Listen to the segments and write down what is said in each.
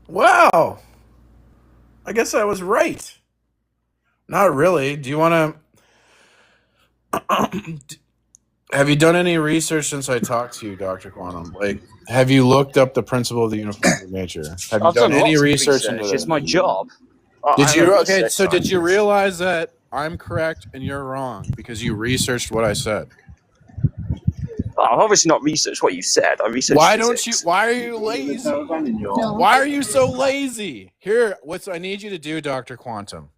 Wow. I guess I was right. Not really. Do you want to? Have you done any research since I talked to you, Dr. Quantum? Like, have you looked up the principle of the uniformity of nature? Have you I've done done any lots of research into research. It's my this? job. Did I'm a you? Okay, research so did you scientist. realize that I'm correct and you're wrong because you researched what I said? I've obviously not researched what you said. I researched Why don't you? physics. Why are you lazy? No. Why are you so lazy? Here, what's I need you to do, Dr. Quantum.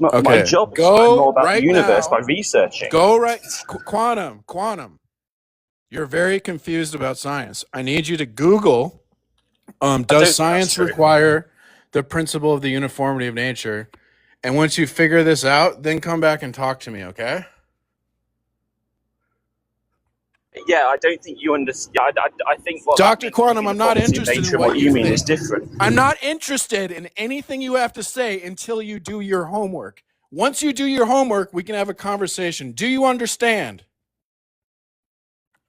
My Okay, job is to learn more go about the right universe by now. researching. Go right. Quantum. You're very confused about science. I need you to Google. I Does don't think that's science true. require the principle of the uniformity of nature? And once you figure this out, then come back and talk to me, okay? Yeah, I don't think you understand. I think what that Dr. means, Quantum, the I'm not uniformity of interested nature in and what what you you mean think. is different. I'm not interested in anything you have to say until you do your homework. Once you do your homework, we can have a conversation. Do you understand?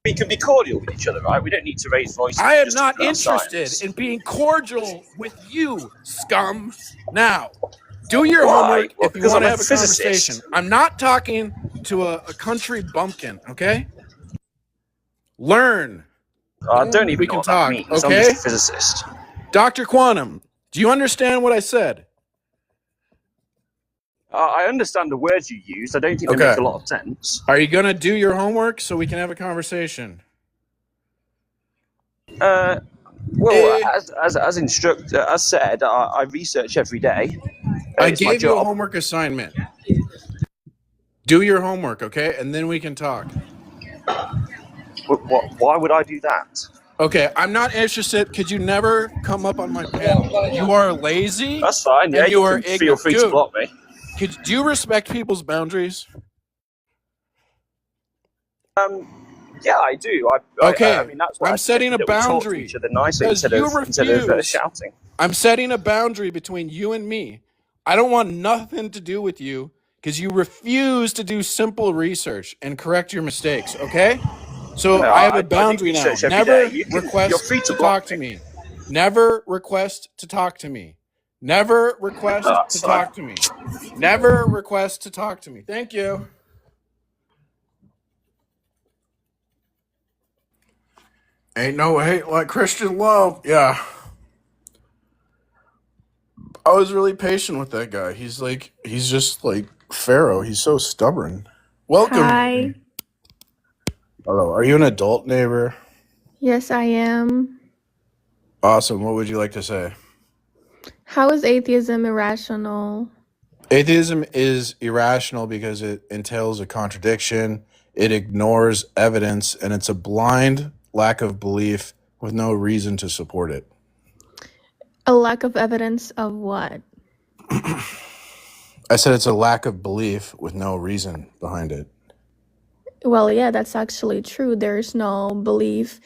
We can be cordial with each other, right? We don't need to raise voices. I am Just not talk about interested science. in being cordial with you, scum. Now, do your Why? homework Well, if you because want I'm to a have a conversation. physicist. I'm not talking to a country bumpkin, okay? Learn. I don't Then even we know can what that talk, means. I'm just okay? a physicist. Dr. Quantum, do you understand what I said? I understand the words you use. I don't think they Okay. make a lot of sense. Are you going to do your homework so we can have a conversation? Well, as said, I research every day. I It's my gave you a job. homework assignment. Do your homework, okay? And then we can talk. Why would I do that? Okay, I'm not interested because you never come up on my panel. You are lazy That's fine. Yeah, and you you are can feel ignorant. free to Dude, block me. do you respect people's boundaries? Yeah, I do. I Okay, mean, that's why I I'm setting a suggested that we talk to each boundary other nicely because instead you of refuse. shouting. I'm setting a boundary between you and me. I don't want nothing to do with you because you refuse to do simple research and correct your mistakes, okay? So No, I have a I do boundary now. research every day. Never You're request free to to block talk to me. me. Never request to talk to me. Never No, request to that's fine. talk to me. Never request to talk to me. Thank you. Ain't no hate like Christian love. Yeah. I was really patient with that guy. He's just like Pharaoh. He's so stubborn. Welcome, Hi. neighbor. Hello. Are you an adult neighbor? Yes, I am. Awesome. What would you like to say? How is atheism irrational? Atheism is irrational because it entails a contradiction, it ignores evidence, and it's a blind lack of belief with no reason to support it. A lack of evidence of what? I said it's a lack of belief with no reason behind it. Well, yeah, that's actually true. There's no belief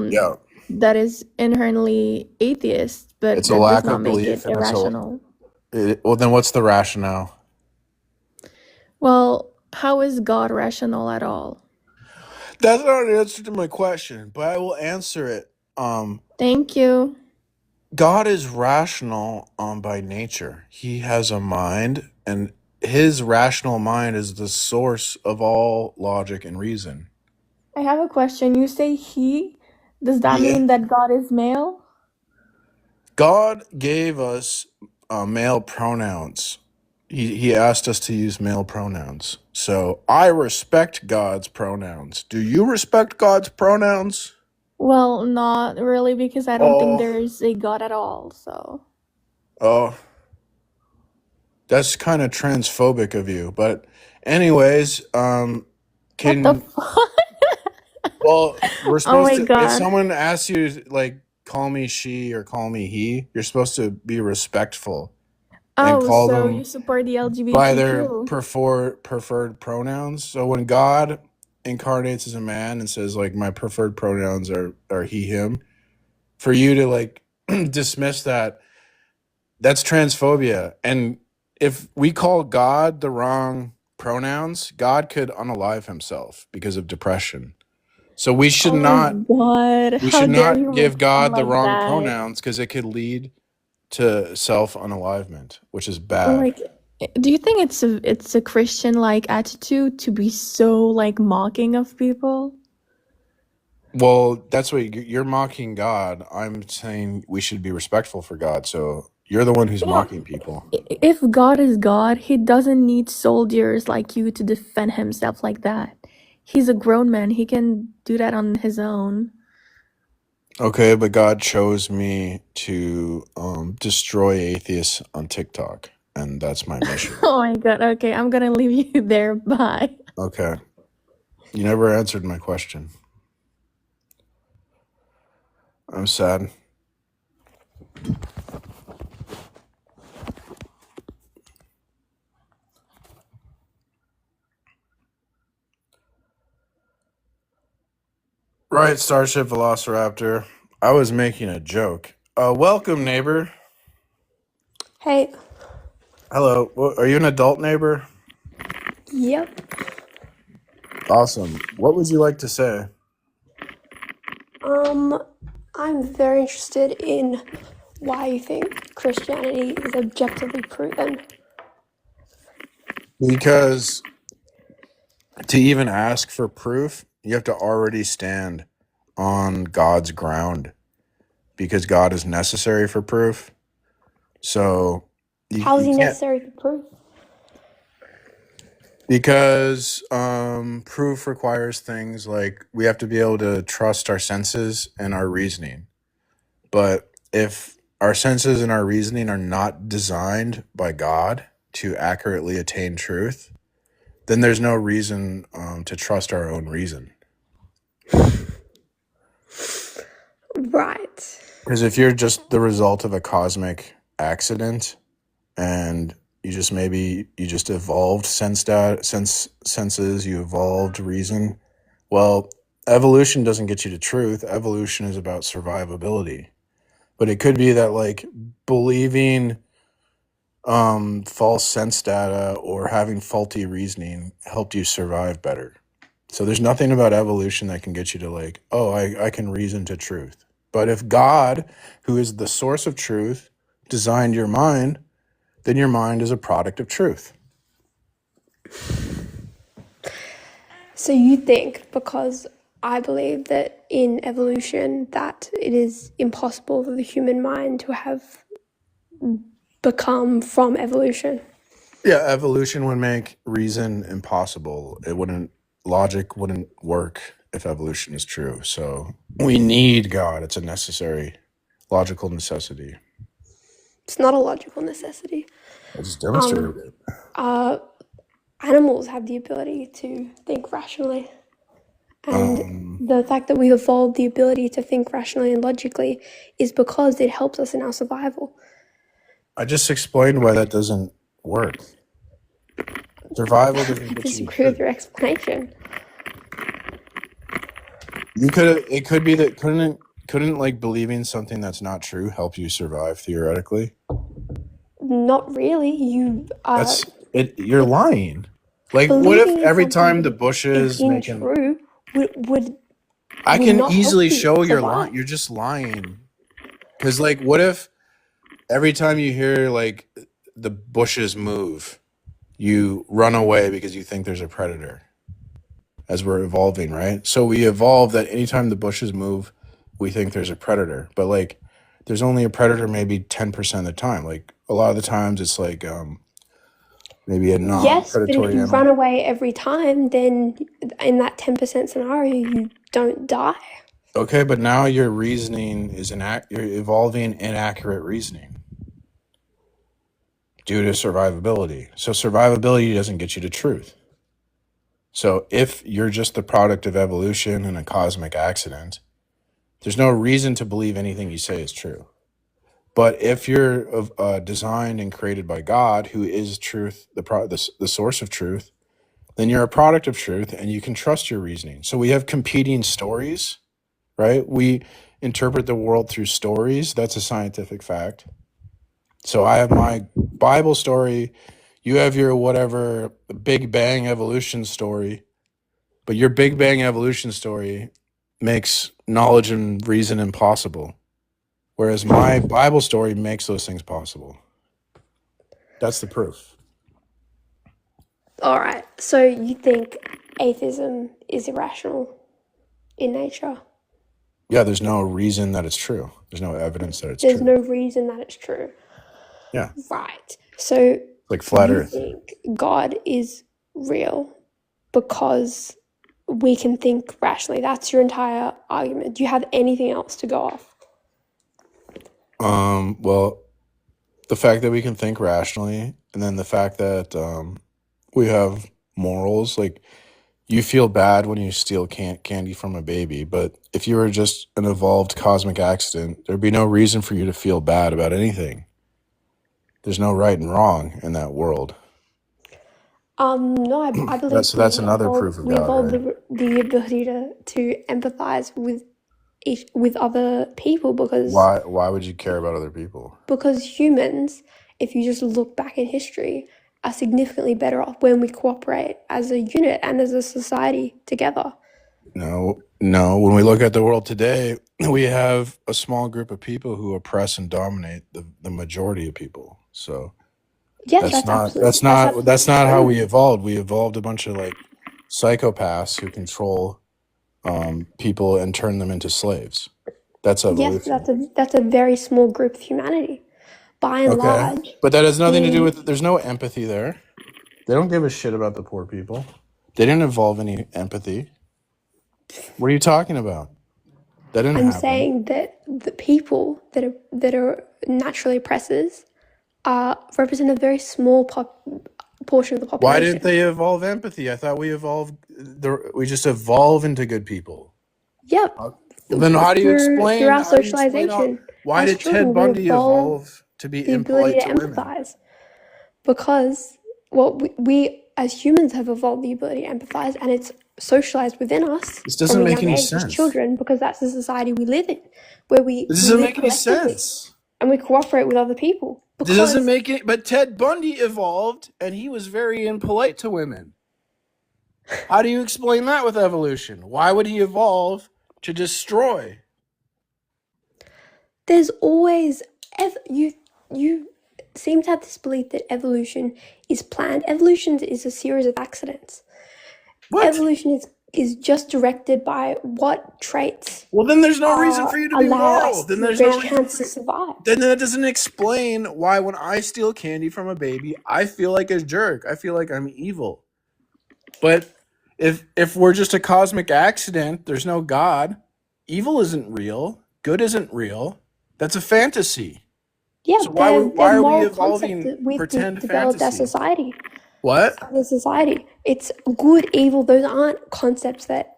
Yeah. that is inherently atheist, but It's a that does lack not of make it belief and irrational. well, then what's the rationale? Well, how is God rational at all? That's not an answer to my question, but I will answer it. Thank you. God is rational by nature. He has a mind, and his rational mind is the source of all logic and reason. I have a question. You say he? Does that Yeah. mean that God is male? God gave us male pronouns. He asked us to use male pronouns. So I respect God's pronouns. Do you respect God's pronouns? Well, not really, because I don't think there is a God at all, so. Oh, that's kind of transphobic of you. But anyways, What the can fuck? well, we're Oh supposed my to if god. someone asks you to, like, call me she or call me he, you're supposed to be respectful and Oh, call so you them support the by their LGBTQ? preferred pronouns. So when God incarnates as a man and says like my preferred pronouns are he him, for you to like dismiss that, that's transphobia. And if we call God the wrong pronouns, God could unalive himself because of depression. So we should Oh my not god, we how should dare you not make give it sound God the like wrong that? pronouns because it could lead to self-unalivement, which is bad. Like, do you think it's a Christian like attitude to be so like mocking of people? Well, that's what you're mocking God. I'm saying we should be respectful for God. So you're the one who's Yeah. mocking people. If God is God, he doesn't need soldiers like you to defend himself like that. He's a grown man. He can do that on his own. Okay, but God chose me to destroy atheists on TikTok, and that's my mission. Oh my god. Okay, I'm gonna leave you there. Bye. Okay. You never answered my question. I'm sad. Right, Starship Velociraptor. I was making a joke. Welcome, neighbor. Hey. Hello. Are you an adult neighbor? Yep. Awesome. What would you like to say? I'm very interested in why you think Christianity is objectively proven. Because to even ask for proof, you have to already stand on God's ground because God is necessary for proof. So How is you he can't, necessary for proof? because proof requires things like we have to be able to trust our senses and our reasoning. But if our senses and our reasoning are not designed by God to accurately attain truth, then there's no reason to trust our own reason. Right. Because if you're just the result of a cosmic accident and you just evolved senses, you evolved reason, well, evolution doesn't get you to truth. Evolution is about survivability. But it could be that like believing false sense data or having faulty reasoning helped you survive better. So there's nothing about evolution that can get you to like, oh, I can reason to truth. But if God, who is the source of truth, designed your mind, then your mind is a product of truth. So you think, because I believe that in evolution that it is impossible for the human mind to have become from evolution. Yeah, evolution would make reason impossible. Logic wouldn't work if evolution is true. So we need God. It's a necessary logical necessity. It's not a logical necessity. I just demonstrated it. Animals have the ability to think rationally. And Um, the fact that we've evolved the ability to think rationally and logically is because it helps us in our survival. I just explained why that doesn't work. Survival doesn't I get you to disagree with truth. your explanation. It could be that couldn't like believing something that's not true help you survive theoretically? Not really. You're lying. Like what if Believing in every time something the that bushes is making untrue would I can not help easily you show you're survive. lying. You're just lying. Cuz like what if every time you hear like the bushes move, you run away because you think there's a predator? As we're evolving, right? So we evolve that anytime the bushes move, we think there's a predator. But like there's only a predator maybe 10% of the time. Like a lot of the times it's like maybe a Yes, but if non-predatory you animal. run away every time, then in that 10% scenario, you don't die. Okay, but now your reasoning is you're evolving inaccurate reasoning due to survivability. So survivability doesn't get you to truth. So if you're just the product of evolution and a cosmic accident, there's no reason to believe anything you say is true. But if you're designed and created by God, who is truth, the source of truth, then you're a product of truth and you can trust your reasoning. So we have competing stories, right? We interpret the world through stories. That's a scientific fact. So I have my Bible story. You have your whatever Big Bang evolution story. But your Big Bang evolution story makes knowledge and reason impossible, whereas my Bible story makes those things possible. That's the proof. All right. So you think atheism is irrational in nature? Yeah, there's no reason that it's true. There's no evidence that it's There's true. no reason that it's true. Yeah, Right. So like flat you Earth. think God is real because we can think rationally. That's your entire argument. Do you have anything else to go off? Well, the fact that we can think rationally, and then the fact that we have morals. Like, you feel bad when you steal candy from a baby, but if you were just an evolved cosmic accident, there'd be no reason for you to feel bad about anything. There's no right and wrong in that world. No, I believe That's another proof of we God, evolved right? the ability to empathize with other people because Why would you care about other people? humans, if you just look back in history, are significantly better off when we cooperate as a unit and as a society together. No. When we look at the world today, we have a small group of people who oppress and dominate the majority of people. So Yes, that's not how we evolved. We evolved a bunch of like psychopaths who control people and turn them into slaves. That's Yes, evolution. that's a very small group of humanity. By and large, But that has nothing to do the with. There's no empathy there. They don't give a shit about the poor people. They didn't evolve any empathy. What are you talking about? That didn't I'm happen. saying that the people that are naturally oppressors represent a very small portion of the population. Why didn't they evolve empathy? I thought we we just evolve into good people. Yep. Then how do you explain? Through our how do you explain socialization, why as did children, Ted Bundy evolve to be the ability impolite to to women? empathize? Because, well, we as humans have evolved the ability to empathize, and it's socialized within us This doesn't from a make young any age as sense. children, because that's the society we live in, where we This doesn't live make any collectively sense. and we cooperate with other people. This doesn't make it. But Ted Bundy evolved, and he was very impolite to women. How do you explain that with evolution? Why would he evolve to destroy? There's always you seem to have this belief that evolution is planned. Evolution is a series of accidents. What? Evolution is just directed by what traits. Well, then there's no reason for you to be allow moral. us Then the there's no greatest reason. chance to survive. Then that doesn't explain why when I steal candy from a baby, I feel like a jerk. I feel like I'm evil. But if we're just a cosmic accident, there's no God. Evil isn't real. Good isn't real. That's a fantasy. Yeah, So why are we moral evolving concepts that we've pretend developed as fantasy? society. What? As a society, it's good, evil. Those aren't concepts that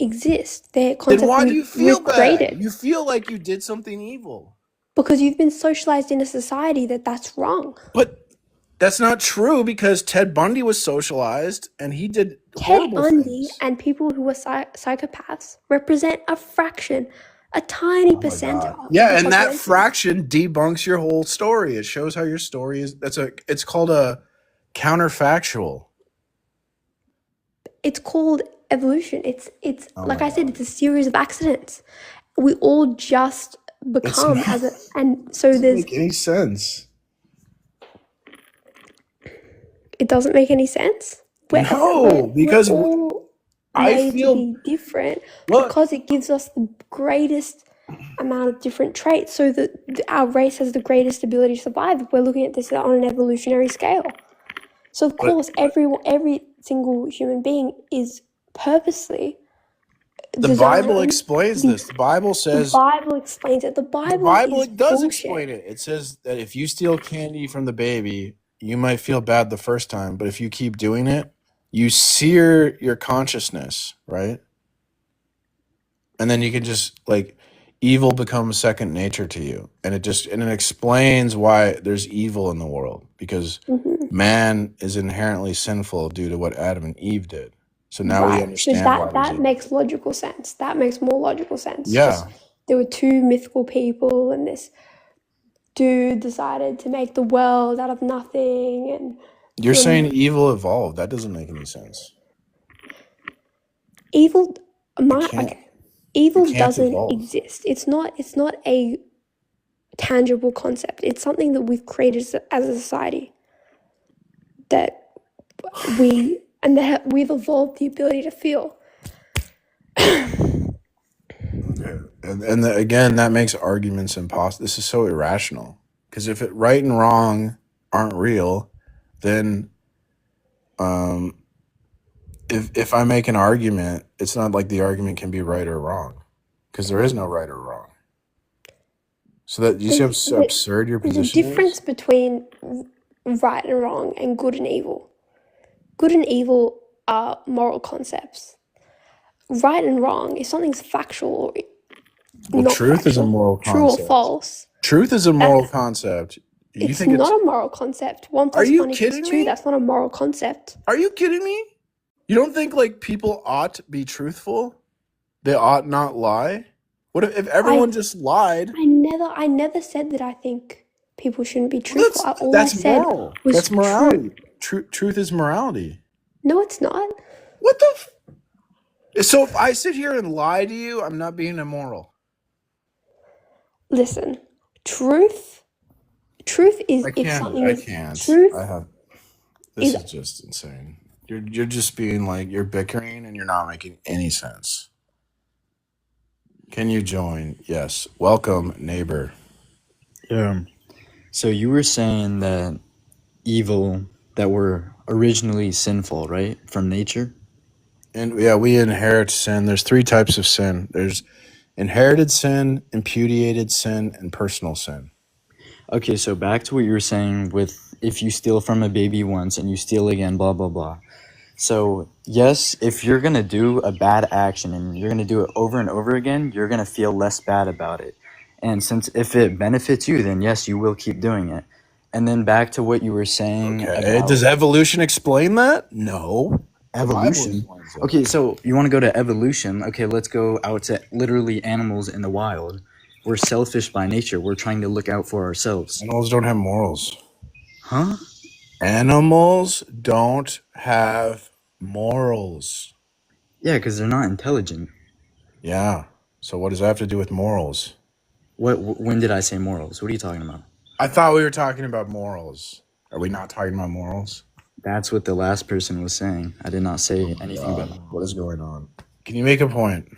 exist. They're concepts Then why do you feel we've created. bad? You feel like you did something evil. Because you've been socialized in a society that's wrong. But that's not true, because Ted Bundy was socialized and he did Ted horrible Bundy things. and people who are psychopaths represent a fraction, a tiny percentile. of Yeah, the and that population. fraction debunks your whole story. It shows how your story is. It's called a counterfactual. It's called evolution. It's like I said, it's a series of accidents. We all just become and so Doesn't there's make any sense. it doesn't make any sense. Because we're all I made feel- to be different Look. because it gives us the greatest amount of different traits, so that our race has the greatest ability to survive if we're looking at this on an evolutionary scale. So of course, every single human being is purposely The Bible explains this. The Bible says. The Bible explains it. The Bible is does bullshit. explain it. It says that if you steal candy from the baby, you might feel bad the first time, but if you keep doing it, you sear your consciousness, right? And then you can just evil becomes second nature to you, and it explains why there's evil in the world, because man is inherently sinful due to what Adam and Eve did. So now we understand why that makes logical sense. That makes more logical sense. Yeah. Just, there were two mythical people, and this dude decided to make the world out of nothing. And You're saying evil evolved. That doesn't make any sense. evil. It can't. Okay. Evil can't doesn't evolve. exist. It's not a tangible concept. It's something that we've created as a society, that we've evolved the ability to feel. Okay. And again, that makes arguments impossible. This is so irrational. Because if right and wrong aren't real, then if I make an argument, it's not like the argument can be right or wrong. Because there is no right or wrong. So that you see how absurd your There's position a difference is? between right and wrong and good and evil. Good and evil are moral concepts. Right and wrong, if something's factual or Well, not truth is a factual, moral true or concept. false, Truth is a moral that's concept. You it's think not a moral concept. 1 Are plus you 1 equals kidding 2. me? That's not a moral concept. Are you kidding me? You don't think like people ought to be truthful? They ought not lie? What if everyone just lied? I never said that I think people shouldn't be truthful. All I That's said moral. was That's morality. true. Truth is morality. No, it's not. What the? So if I sit here and lie to you, I'm not being immoral. Listen, truth is I if can't. something I is can't. truth I have. This is is just insane. You're just being like you're bickering and you're not making any sense. Can you join? Yes. Welcome, neighbor. Yeah. So you were saying that evil that were originally sinful, right? From nature? And yeah, we inherit sin. There's 3 types of sin. There's inherited sin, imputed sin, and personal sin. Okay, so back to what you were saying with if you steal from a baby once and you steal again, blah, blah, blah. So, yes, if you're going to do a bad action and you're going to do it over and over again, you're going to feel less bad about it. And since if it benefits you, then yes, you will keep doing it. And then back to what you were saying Okay. about Does evolution explain that? No. The Bible evolution. explains that. Okay, so you want to go to evolution. Okay, let's go out to literally animals in the wild. We're selfish by nature. We're trying to look out for ourselves. Animals don't have morals. Huh? Animals don't have morals. Yeah, because they're not intelligent. Yeah. So what does that have to do with morals? When did I say morals? What are you talking about? I thought we were talking about morals. Are we not talking about morals? That's what the last person was saying. I did not say anything about morals. What is going on? Can you make a point?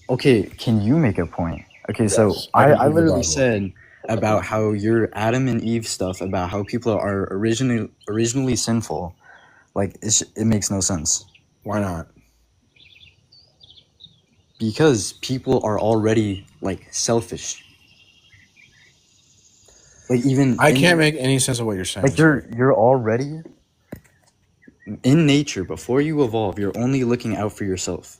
Okay, can you make a point? Okay, Yes, so I can I read the literally Bible. said about how your Adam and Eve stuff, about how people are originally sinful. Like, it makes no sense. Why not? Because people are already, like, selfish. Like, even... I can't make any sense of what you're saying. Like, you're already... In nature, before you evolve, you're only looking out for yourself.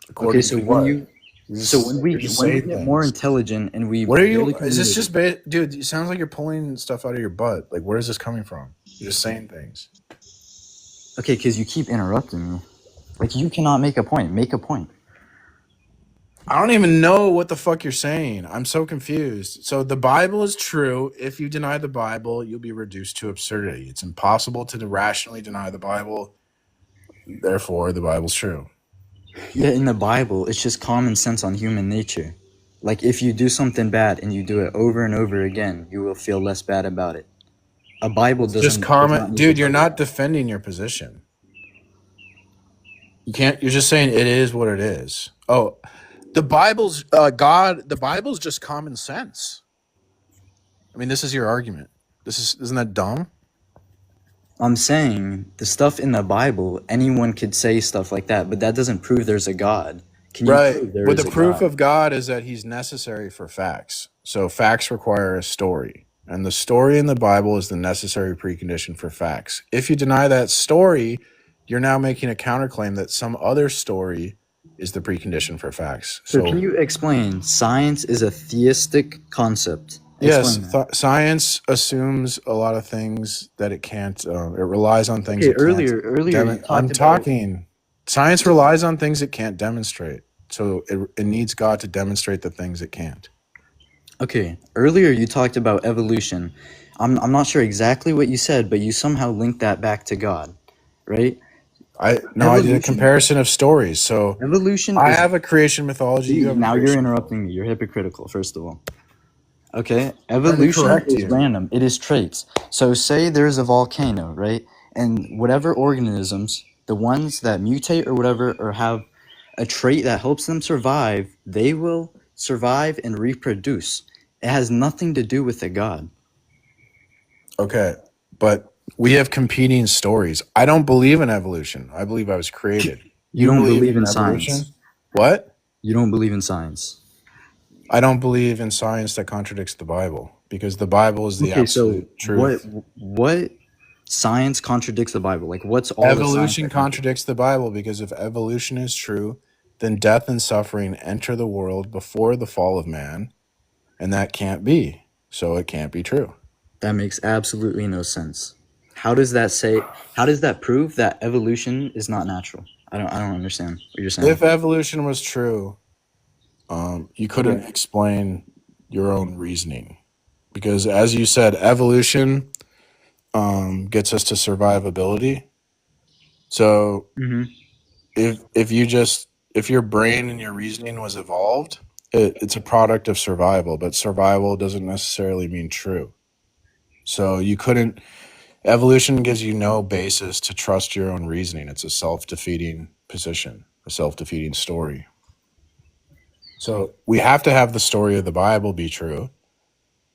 According Okay, so to when what? you... So when we get more things. intelligent and we... What are you? build a Is this community- just dude? It sounds like you're pulling stuff out of your butt. Like, where is this coming from? You're just saying things. Okay, because you keep interrupting me. Like, you cannot make a point. Make a point. I don't even know what the fuck you're saying. I'm so confused. So the Bible is true. If you deny the Bible, you'll be reduced to absurdity. It's impossible to rationally deny the Bible. Therefore, the Bible's true. Yeah, in the Bible, it's just common sense on human nature. Like, if you do something bad and you do it over and over again, you will feel less bad about it. A Bible doesn't... Just does common, not make dude. it You're better. not defending your position. You can't. You're just saying it is what it is. Oh, the Bible's God. The Bible's just common sense. I mean, this is your argument. Isn't that dumb? I'm saying the stuff in the Bible, anyone could say stuff like that, but that doesn't prove there's a God. Can you prove there But is the a proof God? of God is that he's necessary for facts. So facts require a story. And the story in the Bible is the necessary precondition for facts. If you deny that story, you're now making a counterclaim that some other story is the precondition for facts. So can you explain? Science is a theistic concept. Yes, Explain that. science assumes a lot of things that it can't. It relies on things. Okay, it can't earlier you talked I'm about... talking. Science relies on things it can't demonstrate. So it needs God to demonstrate the things it can't. Okay, earlier you talked about evolution. I'm not sure exactly what you said, but you somehow linked that back to God, right? I did a Evolution. comparison of stories. So Evolution I is. have a creation mythology. You have a Now you're creation interrupting me. You're hypocritical, first of all. Okay? mythology. I'm Evolution trying to is correct you. random. It is traits. So say there's a volcano, right? And whatever organisms, the ones that mutate or whatever, or have a trait that helps them survive, they will survive and reproduce. It has nothing to do with the God. Okay, but we have competing stories. I don't believe in evolution. I believe I was created. You don't believe in evolution? science. What? You don't believe in science. I don't believe in science that contradicts the Bible, because the Bible is the Okay, so absolute truth. what science contradicts the Bible? Like, what's all the science Evolution that contradicts? contradicts the Bible, because if evolution is true, then death and suffering enter the world before the fall of man, and that can't be. So it can't be true. That makes absolutely no sense. How does that prove that evolution is not natural? I don't understand what you're saying. If evolution was true, you couldn't explain your own reasoning, because, as you said, evolution gets us to survivability. So Mm-hmm. if your brain and your reasoning was evolved, it's a product of survival, but survival doesn't necessarily mean true. So evolution gives you no basis to trust your own reasoning. It's a self-defeating position, a self-defeating story. So we have to have the story of the Bible be true,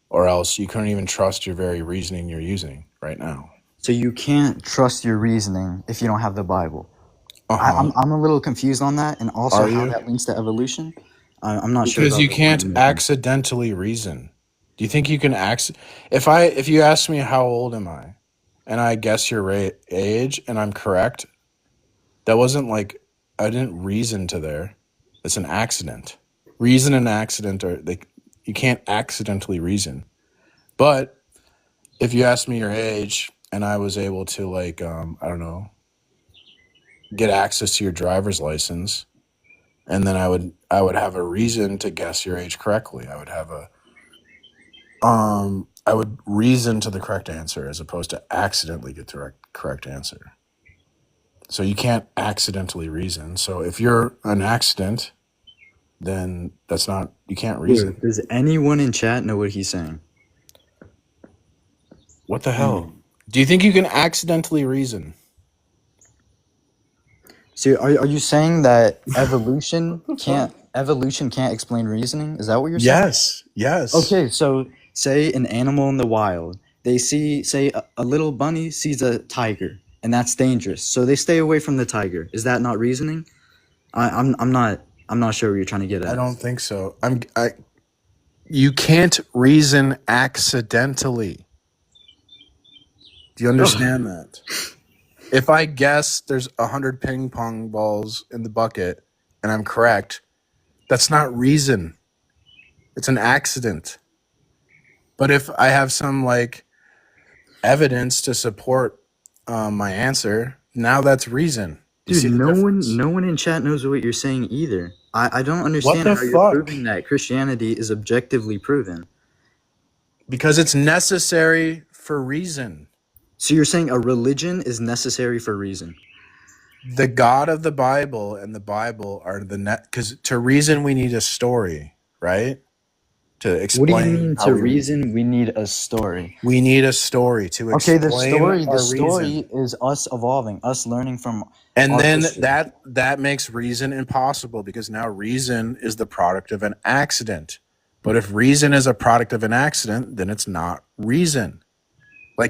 or else you couldn't even trust your very reasoning you're using right now. So you can't trust your reasoning if you don't have the Bible. Uh-huh. I'm a little confused on that, and also Are how you? that links to evolution. I'm not sure Because about you the can't quantum mechanics. accidentally reason. Do you think you can if you ask me how old am I, and I guess your age, and I'm correct, that wasn't like I didn't reason to there. It's an accident. Reason and accident are you can't accidentally reason. But if you ask me your age and I was able to I don't know, get access to your driver's license, and then I would have a reason to guess your age correctly. I would reason to the correct answer as opposed to accidentally get the correct answer. So you can't accidentally reason. So if you're an accident, then you can't reason. Does anyone in chat know what he's saying? What the hell? Do you think you can accidentally reason? So are you saying that evolution can't explain reasoning? Is that what you're saying? Yes. Okay, so say an animal in the wild, they say a little bunny sees a tiger, and that's dangerous, so they stay away from the tiger. Is that not reasoning? I'm not sure what you're trying to get at. I don't think so. You can't reason accidentally. Do you understand that? If I guess there's 100 ping pong balls in the bucket and I'm correct, that's not reason. It's an accident. But if I have some evidence to support my answer, now that's reason. You see Dude, the difference? no one in chat knows what you're saying either. I don't understand the how you're fuck? proving that Christianity is objectively proven. Because it's necessary for reason. So you're saying a religion is necessary for reason? The God of the Bible and the Bible are because to reason we need a story, right? To explain. What do you mean to reason we need a story? We need a story to explain. Okay, the story reason. is us evolving, us learning from and our then history. that makes reason impossible, because now reason is the product of an accident. But if reason is a product of an accident, then it's not reason.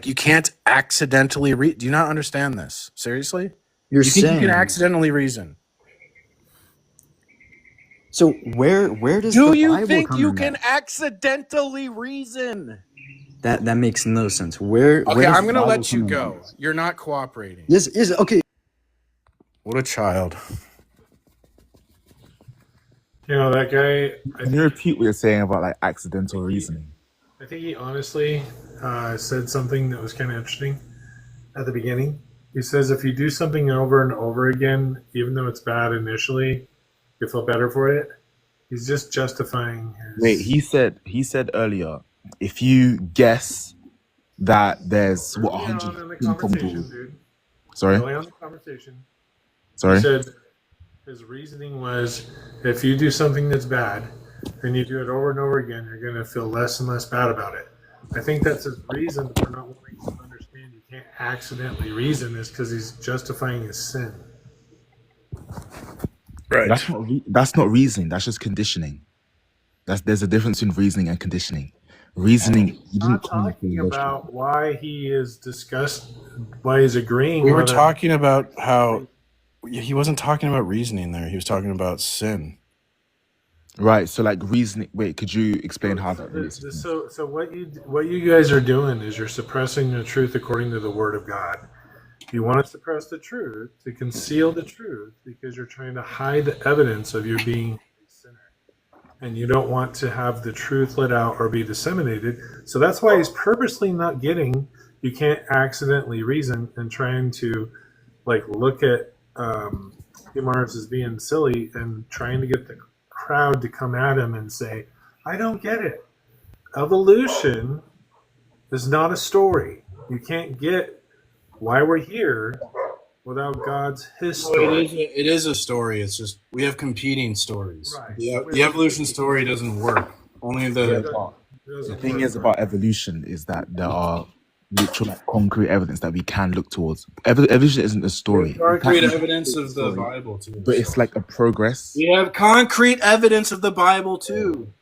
You can't accidentally do you not understand this? Seriously? You think you can accidentally reason? So where does Do the you Bible think come you in can that? accidentally reason? That makes no sense. Where Okay, does I'm the gonna Bible let you come in go. that? You're not cooperating. Yes, okay. What a child. That guy. Can you repeat what you're saying about accidental reasoning? I think he honestly said something that was kind of interesting at the beginning. He says if you do something over and over again, even though it's bad initially, you feel better for it. He's just justifying his... Wait, he said earlier, if you guess that there's 100 ping pong balls. Dude. Sorry? Early on in the conversation. Sorry. said his reasoning was, if you do something that's bad and you do it over and over again, you're going to feel less and less bad about it. I think that's his reason for not wanting to understand you can't accidentally reason, is because he's justifying his sin. Right. That's not reasoning. That's just conditioning. There's a difference in reasoning and conditioning. Reasoning, you I'm didn't not talking about why he is why he's agreeing. We were whether- talking about how he wasn't talking about reasoning there. He was talking about sin. Right. So like reasoning. Wait, could you explain how that relates? So what you guys are doing is you're suppressing the truth according to the Word of God. You want to suppress the truth to conceal the truth because you're trying to hide the evidence of your being a sinner, and you don't want to have the truth let out or be disseminated. So that's why he's purposely not getting. You can't accidentally reason and trying to like look at humans as being silly and trying to get the crowd to come at him and say, I don't get it. Evolution is not a story. You can't get why we're here without God's history. It is a story. It's just we have competing stories. Right. The evolution story doesn't work. Only the The thing is about evolution is that there are literal like, concrete evidence that we can look towards. Evolution isn't a story. concrete evidence of the Bible too. But it's like a progress. We have concrete evidence of the Bible too.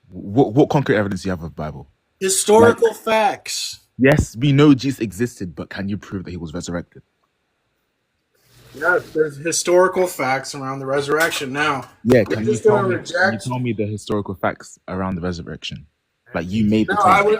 What concrete evidence do you have of the Bible? Historical facts. Yes, we know Jesus existed, but can you prove that he was resurrected? Yeah, there's historical facts around the resurrection. Now, Yeah, we're can you just gonna can you reject. tell me the historical facts around the resurrection? Like you made the No, claim.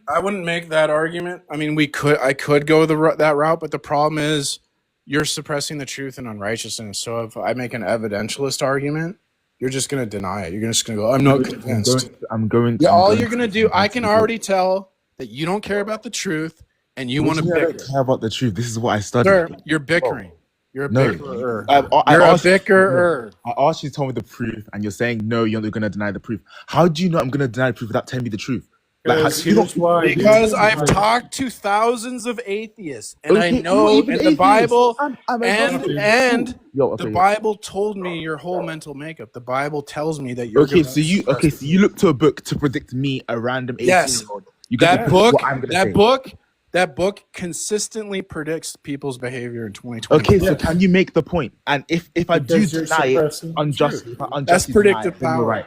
I wouldn't make that argument. I mean, I could go that route, but the problem is you're suppressing the truth and unrighteousness. So if I make an evidentialist argument, you're just going to deny it. You're just going to go, I'm not convinced. I'm going. Yeah, I'm all going you're going to do, I can already tell that you don't care about the truth and you want to I bicker. don't care about the truth. This is what I studied. Sir, you're bickering. You're a No. bickerer. I You're a asked you- bickerer. I asked you to tell me the proof, and you're saying no. You're not going to deny the proof. How do you know I'm going to deny the proof without telling me the truth? Like, how, Because here's why. Because here's I've why. talked to thousands of atheists, and I Okay, know you're even in the atheist. Bible, I'm and Yo, okay, the yeah. Bible told me your whole mental makeup. The Bible tells me that you're Okay, gonna so you suppress so you look to a book to predict me, a random 18-year-old. Yes. You get that to book. what I'm gonna say. That book consistently predicts people's behavior in 2020. Okay, so can you make the point? And if I do Because you're deny it suppressing the unjustly, truth. if I unjustly deny predictive it, then you're power. right.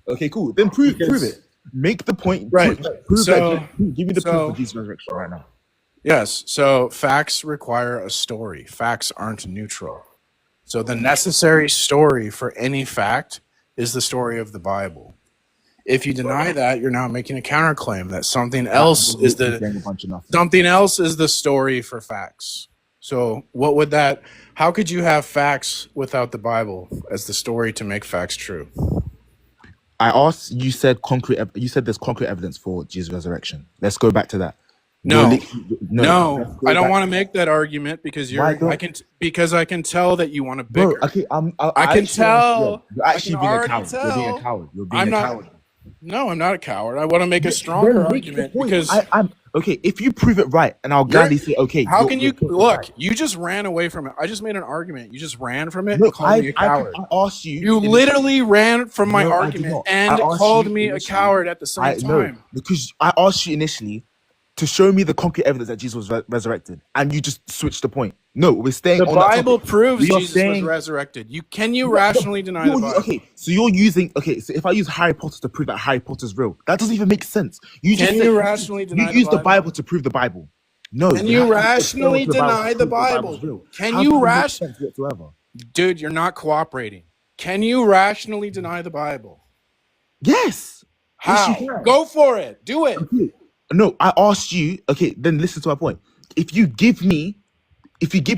Okay, cool. Then prove Because- it. Make the point. Right. Prove So- that. Give me the so- proof of Jesus' resurrection right now. Yes. So facts require a story. Facts aren't neutral. So the necessary story for any fact is the story of the Bible. If you deny that, you're now making a counterclaim that something else is You're getting a bunch of nothing. something else is the story for facts. So what would that? How could you have facts without the Bible as the story to make facts true? I asked. You said concrete. You said there's concrete evidence for Jesus' resurrection. Let's go back to that. No. Let's No, go I don't back- want to make that argument because Why don't- I can tell that you want to Bro, bicker. okay, I can tell. You're actually I can being a already coward. You're being tell. a coward. You're being I'm a not- coward. No, I'm not a coward. I want to make a stronger Then make the argument point. because I'm okay. If you prove it right, and I'll gladly say, okay. how you're- can you're you totally look? right. You just ran away from it. I just made an argument. You just ran from it No, and called me a coward. I asked you. You literally ran from my No, I did argument not. and I asked called you me a initially- coward at the same time. because I asked you initially to show me the concrete evidence that Jesus was resurrected, and you just switched the point. No, we're staying The on that Bible topic. proves You're Jesus was saying- resurrected. Can you rationally deny the You're- Bible? Okay, so you're using. Okay, so if I use Harry Potter to prove that Harry Potter's real, that doesn't even make sense. You just Can said- you rationally deny You the use the Bible? Bible to prove the Bible. No. Can you you have to rationally external to deny to the prove Bible? Bible's real. Can How you does it make ration- sense whatsoever? Dude, you're not cooperating. Can you rationally deny the Bible? Yes. How? Yes, you can. Go for it. Do it. Okay. No, I asked you. Okay, then listen to my point. If you give me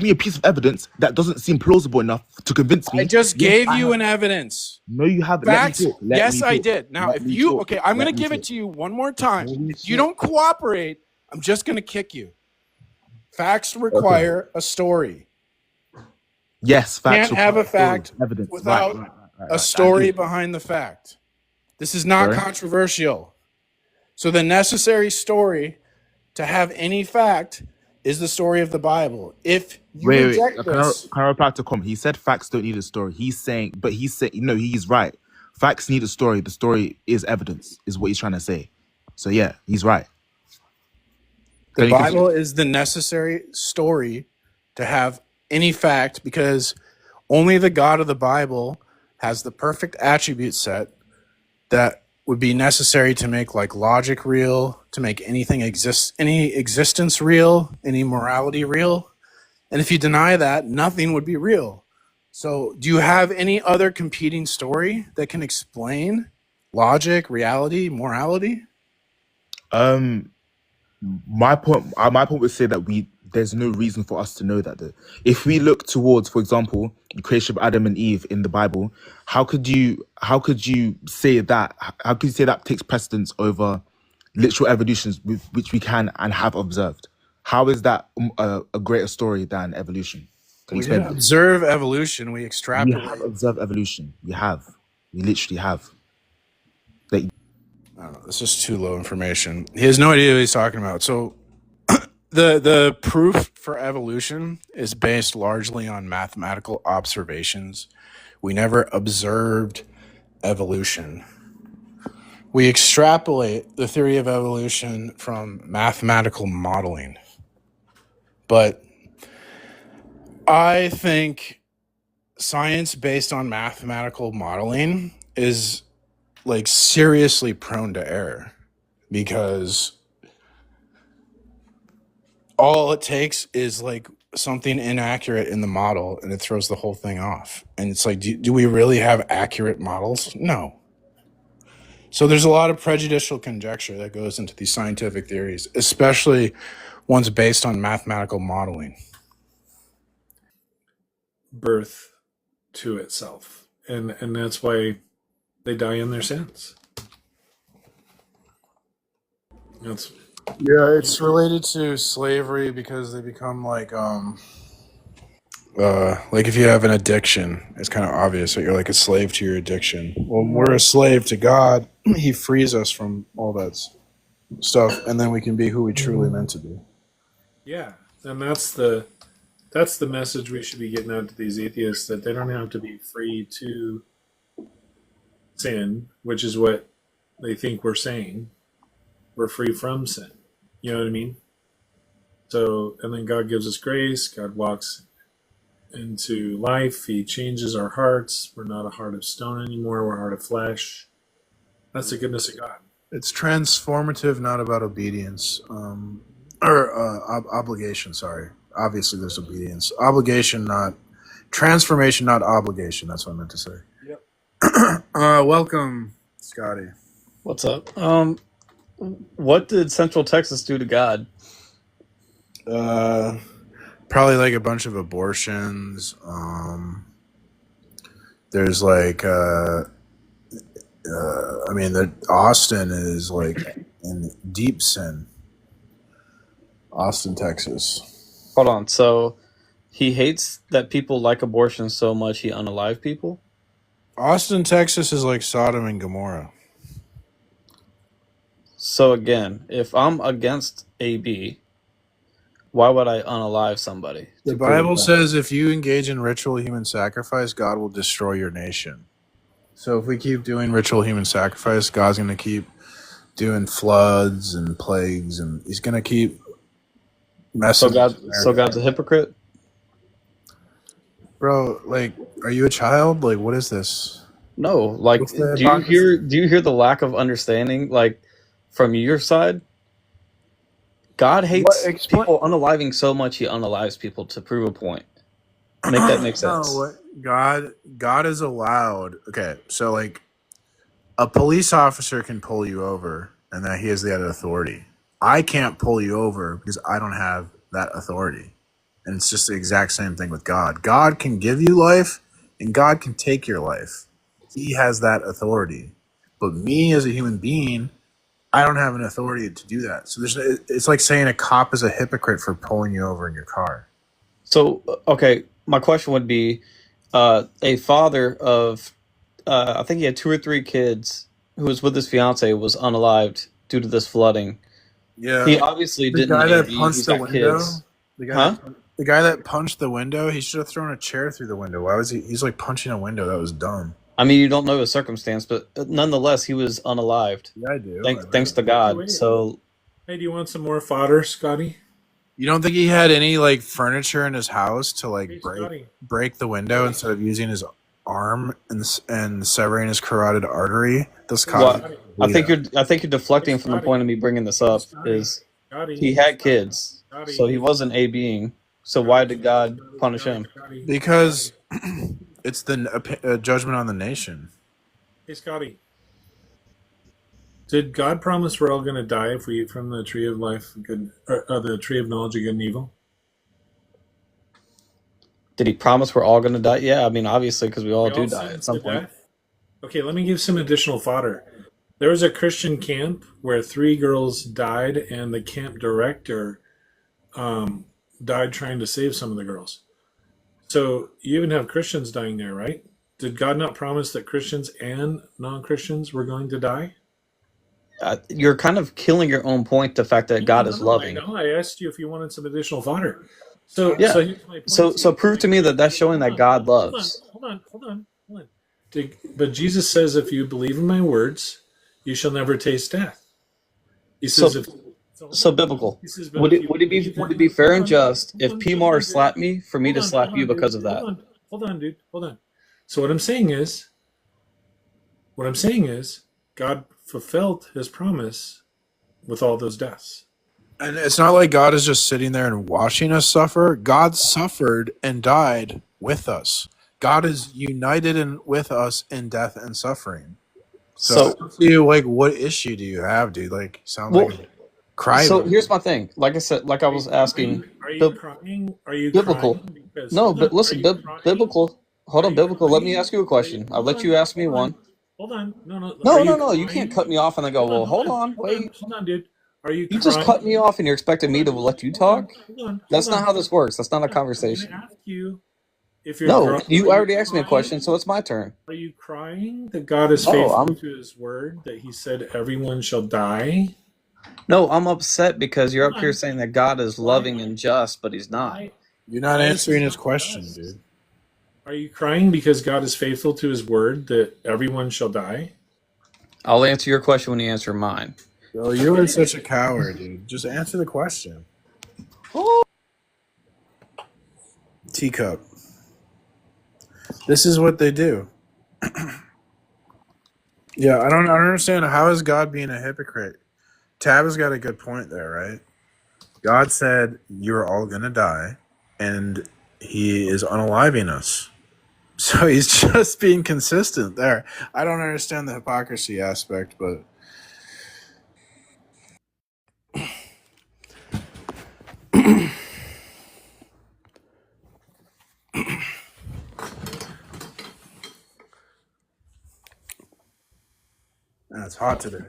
a piece of evidence that doesn't seem plausible enough to convince me, I just yes, gave I you have- an evidence. No, you haven't. Facts. Let me talk. Let Yes, me I talk. did. Now, Let if me you talk. okay, I'm Let going to me give it talk. to you one more time. Let me If you talk. don't cooperate, I'm just going to kick you. Facts require a story. Yes, facts. Can't have a require story, fact evidence without right. A story I agree. behind the fact. This is not Sorry? controversial. So the necessary story to have any fact is the story of the Bible. If you Wait. reject this, Can I reply to Com? He said facts don't need a story. He's saying, but he's saying, he's right. Facts need a story. The story is evidence, is what he's trying to say. So yeah, he's right. the Can you Bible is the necessary story to have any fact, because only the God of the Bible has the perfect attribute set that would be necessary to make like logic real, to make anything exist, any existence real, any morality real. And if you deny that, nothing would be real. So do you have any other competing story that can explain logic, reality, morality? My point would say that there's no reason for us to know that. Though. If we look towards, for example, the creation of Adam and Eve in the Bible, how could you say that? How could you say that takes precedence over literal evolutions which we can and have observed? How is that a greater story than evolution? Can you We explain didn't that? observe evolution, we We have extrapolate. observed evolution. We literally have. Like, I don't know, this is too low information. He has no idea what he's talking about. So the proof for evolution is based largely on mathematical observations. We never observed evolution. We extrapolate the theory of evolution from mathematical modeling. But I think science based on mathematical modeling is like seriously prone to error, because all it takes is like something inaccurate in the model and it throws the whole thing off. And it's like, do we really have accurate models? No. So there's a lot of prejudicial conjecture that goes into these scientific theories, especially ones based on mathematical modeling. Birth to itself, and that's why they die in their sins. That's Yeah, it's related to slavery because they become like if you have an addiction, it's kind of obvious that you're like a slave to your addiction. When we're a slave to God, he frees us from all that stuff, and then we can be who we truly meant to be. yeah, and that's the message we should be getting out to these atheists, that they don't have to be free to sin, which is what they think we're saying. We're free from sin. You know what I mean? So, and then God gives us grace. God walks into life. He changes our hearts. We're not a heart of stone anymore. We're a heart of flesh. That's the goodness of God. It's transformative, not about obedience, or obligation. Sorry, obviously there's obedience, obligation, not transformation, not obligation. That's what I meant to say. Yep. Welcome, Scotty. What's up? What did Central Texas do to God? Probably like a bunch of abortions. There's like, Austin is like in deep sin. Austin, Texas. Hold on. So he hates that people like abortion so much he unalive people? Austin, Texas is like Sodom and Gomorrah. So again, if I'm against AB, why would I unalive somebody? The Bible says if you engage in ritual human sacrifice, God will destroy your nation. So if we keep doing ritual human sacrifice, God's going to keep doing floods and plagues, and he's going to keep messing. So God's a hypocrite? Bro, like, are you a child? Like, what is this? No, like, do you hear the lack of understanding, like, from your side? God hates people unaliving so much he unalives people to prove a point. Make that make sense. No, God is allowed. Okay, so like a police officer can pull you over and that he has that authority. I can't pull you over because I don't have that authority. And it's just the exact same thing with God. God can give you life and God can take your life. He has that authority. But me as a human being, I don't have an authority to do that. So it's like saying a cop is a hypocrite for pulling you over in your car. So, okay, my question would be, a father of, I think he had 2 or 3 kids who was with his fiance was unalived due to this flooding. Yeah. He obviously The didn't. guy that punched the window. Kids. Huh? The guy that punched the window, he should have thrown a chair through the window. Why was he? He's like punching a window. That was dumb. I mean, you don't know his circumstance, but nonetheless, he was unalived. Yeah, I do. Thanks to God. So, Hey, do you want some more fodder, Scotty? You don't think he had any like furniture in his house to like Hey, Scotty. break the window instead of using his arm and severing his carotid artery? This well, I think you're deflecting from the point of me bringing this up. Is he had kids, so he was an A being. So why did God punish him? Because it's the judgment on the nation. Hey, Scotty. Did God promise we're all going to die if we eat from the tree of life, good, or the tree of knowledge of good and evil? Did he promise we're all going to die? Yeah, I mean, obviously, because we all do die at some point. Okay, let me give some additional fodder. There was a Christian camp where 3 girls died, and the camp director died trying to save some of the girls. So you even have Christians dying there, right? Did God not promise that Christians and non-Christians were going to die? You're kind of killing your own point, the fact that God is loving. I know. I asked you if you wanted some additional fodder. So yeah. So here's my point. So prove to me that that's showing that God loves. Hold on. But Jesus says, if you believe in my words, you shall never taste death. He says, so biblical. Says, would it be fair and just if P. Mars slapped me for me to slap you because of that? Hold on, dude. Hold on. So what I'm saying is, God fulfilled his promise with all those deaths. And it's not like God is just sitting there and watching us suffer. God suffered and died with us. God is united with us in death and suffering. So like, what issue do you have, dude? Like, sound like crying. So here's my thing. Like I said, like I was asking. Are you crying? Are you biblical? Crying no, but listen, biblical. Hold on, biblical. Let me ask you a question. I'll let you ask me one. Hold on. No. You can't cut me off and then go, well, hold on, wait. Hold on, dude. Are you just cut me off and you're expecting me to let you talk? That's not how this works. That's not a conversation. I ask you if you're you already asked me a question, so it's my turn. Are you crying that God is faithful to his word, that he said everyone shall die? No, I'm upset because you're up here saying that God is loving and just, but he's not. You're not answering his question, dude. Are you crying because God is faithful to his word that everyone shall die? I'll answer your question when you answer mine. Bro, you are such a coward, dude. Just answer the question. Teacup. This is what they do. Yeah, I don't understand. How is God being a hypocrite? Tab has got a good point there, right? God said you're all going to die, and he is unaliving us. So he's just being consistent there. I don't understand the hypocrisy aspect, but... It's hot today.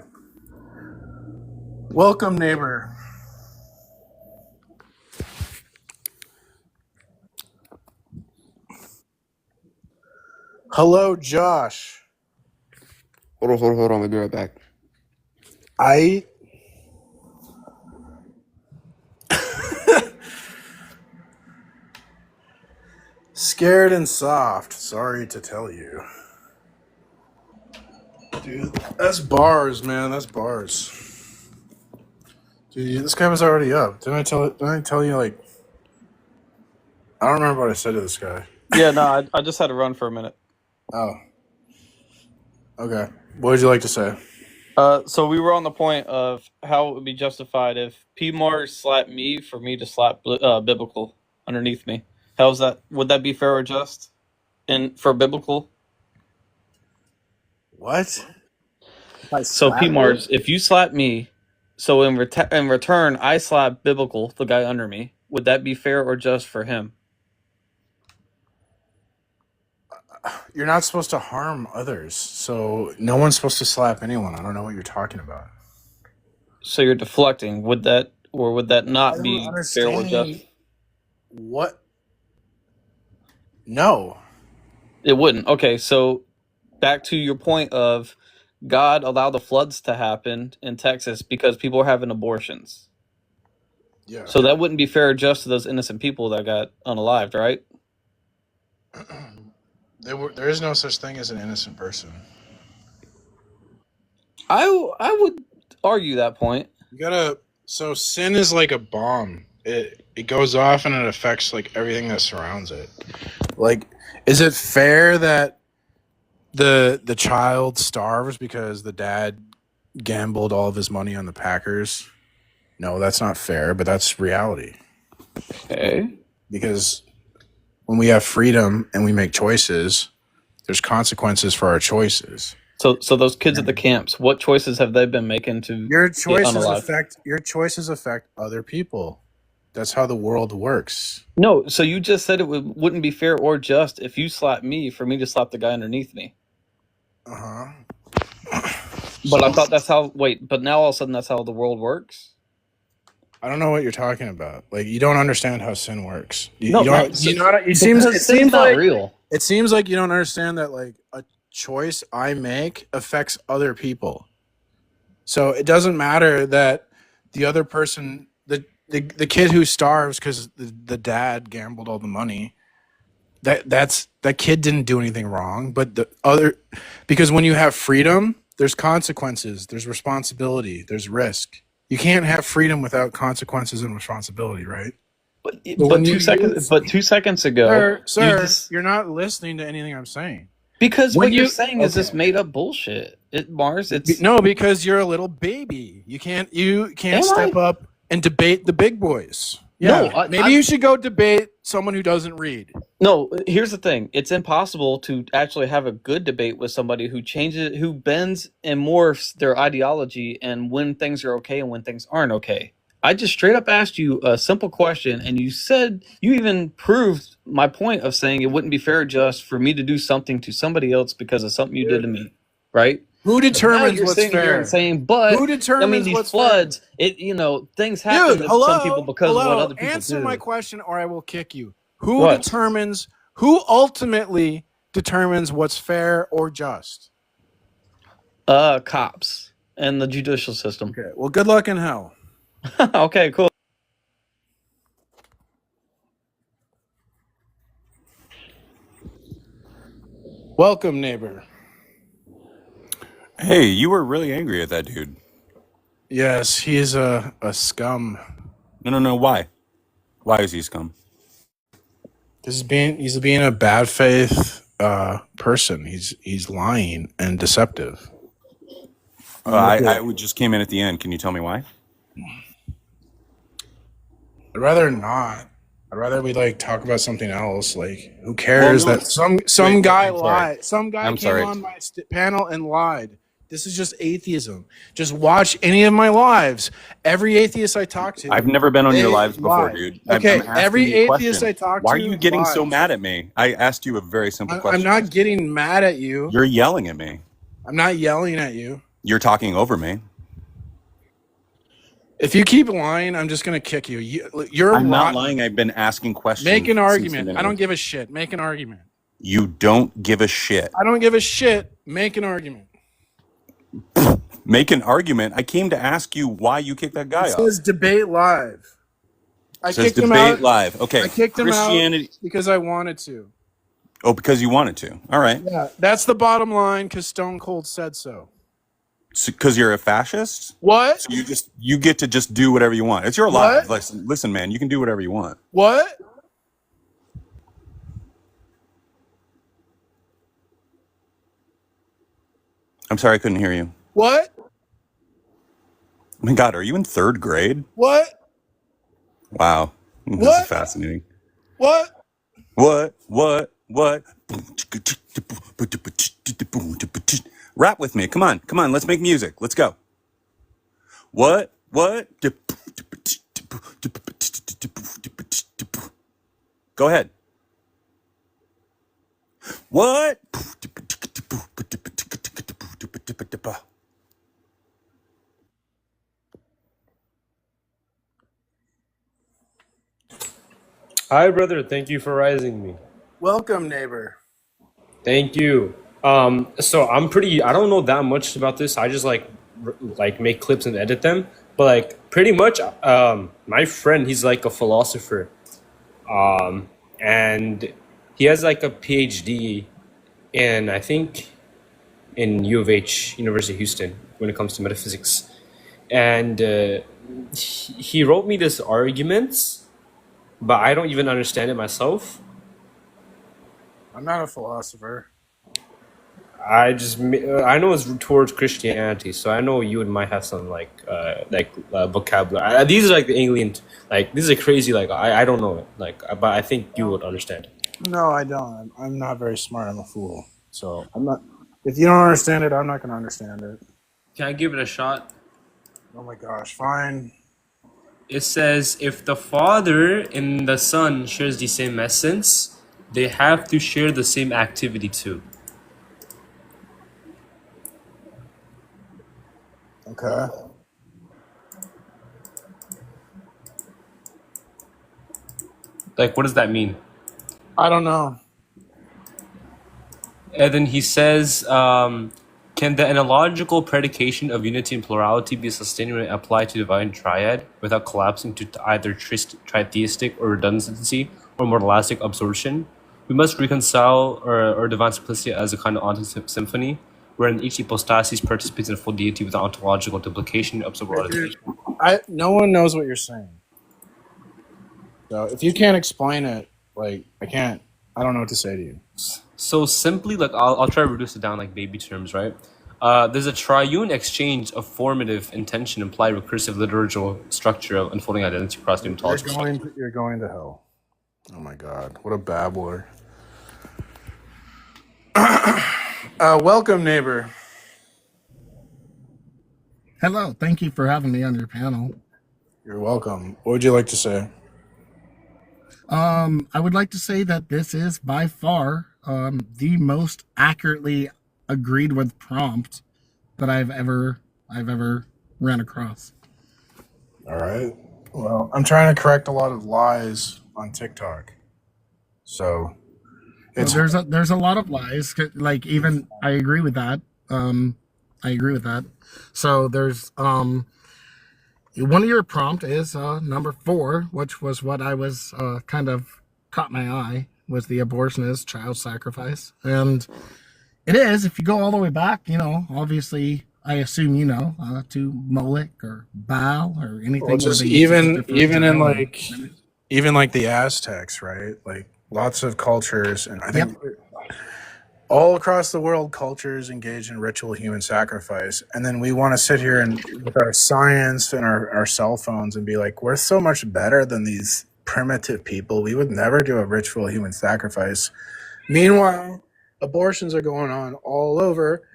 Welcome, neighbor. Hello, Josh. Hold on. I'll be right back. Scared and soft. Sorry to tell you. Dude, that's bars, man. That's bars. Dude, this guy was already up. Didn't I tell you, like... I don't remember what I said to this guy. Yeah, no, I just had to run for a minute. Oh. Okay. What would you like to say? So we were on the point of how it would be justified if P. Mars slapped me for me to slap biblical underneath me. How's that? Would that be fair or just? And for biblical? What? So P. Mars, if you slap me, so in return I slap biblical, the guy under me, would that be fair or just for him? You're not supposed to harm others, so no one's supposed to slap anyone. I don't know what you're talking about. So you're deflecting. Would that not be fair or just? What? No. It wouldn't. Okay, so back to your point of God allowed the floods to happen in Texas because people were having abortions. Yeah. So that wouldn't be fair or just to those innocent people that got unalived, right? There is no such thing as an innocent person. I would argue that point. So sin is like a bomb. It goes off and it affects like everything that surrounds it. Like, is it fair that the child starves because the dad gambled all of his money on the Packers? No, that's not fair, but that's reality. Okay. Because when we have freedom and we make choices, there's consequences for our choices. So those kids at the camps, what choices have they been making to Your choices affect other people. That's how the world works. No, so you just said it wouldn't be fair or just if you slap me for me to slap the guy underneath me. Uh-huh. But I thought but now all of a sudden that's how the world works? I don't know what you're talking about. Like, you don't understand how sin works. It seems not like real. It seems like you don't understand that like a choice I make affects other people. So it doesn't matter that the other person, the kid who starves because the dad gambled all the money, that kid didn't do anything wrong. But because when you have freedom, there's consequences, there's responsibility, there's risk. You can't have freedom without consequences and responsibility, right? But 2 seconds ago, sir, you're not listening to anything I'm saying. Because what you're saying is this made up bullshit. No, because you're a little baby. You can't step up and debate the big boys. Yeah, no, maybe you should go debate someone who doesn't read. No, here's the thing. It's impossible to actually have a good debate with somebody who bends and morphs their ideology and when things are okay and when things aren't okay. I just straight up asked you a simple question, and you said you even proved my point of saying it wouldn't be fair or just for me to do something to somebody else because of something you did to me, right? Who determines what's fair? Who determines these floods? Fair? Things happen to some people because of what other people Answer do. my question, or I will kick you. Who ultimately determines what's fair or just? Cops and the judicial system. Okay. Well, good luck in hell. Okay, cool. Welcome, neighbor. Hey, you were really angry at that dude. Yes, he's a scum. No. Why? Why is he scum? He's being a bad faith person. He's lying and deceptive. I just came in at the end. Can you tell me why? I'd rather not. I'd rather we talk about something else. Like, who cares that some guy lied? Some guy came on my panel and lied. This is just atheism. Just watch any of my lives. Every atheist I talk to. I've never been on your lives before, dude. Okay, every atheist I talk to. Why are you getting so mad at me? I asked you a very simple question. I'm not getting mad at you. You're yelling at me. I'm not yelling at you. You're talking over me. If you keep lying, I'm just going to kick you. I'm not lying. I've been asking questions. Make an argument. I don't give a shit. Make an argument. You don't give a shit. I don't give a shit. Make an argument. Make an argument? I came to ask you why you kicked that guy off. It says debate live. I kicked him out. Live. Okay. I kicked him out because I wanted to. Oh, because you wanted to. All right. Yeah, that's the bottom line because Stone Cold said so. Because you're a fascist? What? So you get to just do whatever you want. It's your life. Listen, man, you can do whatever you want. What? I'm sorry, I couldn't hear you. What? Oh my God, are you in 3rd grade? What? Wow. This is fascinating. What? Rap with me. Come on. Let's make music. Let's go. What? Go ahead. What? Hi, brother. Thank you for rising me. Welcome, neighbor. Thank you. So I don't know that much about this. I just like make clips and edit them. But like pretty much, my friend, he's like a philosopher, and he has like a PhD in, I think, in U of H, University of Houston, when it comes to metaphysics. And he wrote me this argument, but I don't even understand it myself. I'm not a philosopher. I know it's towards Christianity, so I know you might have some vocabulary. These are like the alien, like these are crazy. Like I don't know it, like, but I think you would understand it. No, I don't. I'm not very smart. I'm a fool. So I'm not. If you don't understand it, I'm not going to understand it. Can I give it a shot? Oh my gosh, fine. It says if the Father and the Son shares the same essence, they have to share the same activity too. Okay. Like, what does that mean? I don't know. And then he says, can the analogical predication of unity and plurality be sustained when applied to divine triad without collapsing to either tritheistic or redundancy or modalistic absorption? We must reconcile or divine simplicity as a kind of onto-symphony, wherein each hypostasis participates in a full deity with ontological duplication of subordination. No one knows what you're saying. So if you can't explain it, like I don't know what to say to you. So simply, like I'll try to reduce it down like baby terms, right? There's a triune exchange of formative intention implied recursive liturgical structure of unfolding identity across the ontology. You're going to hell. Oh my God, what a babbler. Welcome, neighbor. Hello, thank you for having me on your panel. You're welcome. What would you like to say? I would like to say that this is by far the most accurately agreed with prompt that I've ever ran across. All right. Well, I'm trying to correct a lot of lies on TikTok. So there's a lot of lies. Like even I agree with that. So there's one of your prompt is number 4, which was what I was kind of caught my eye, was the abortionist child sacrifice. And it is, if you go all the way back, obviously I assume to Moloch or Baal or anything. Well, just even like the Aztecs, right? Like lots of cultures, and I think all across the world, cultures engage in ritual human sacrifice. And then we want to sit here and with our science and our cell phones and be like, we're so much better than these primitive people. We would never do a ritual human sacrifice. Meanwhile, abortions are going on all over,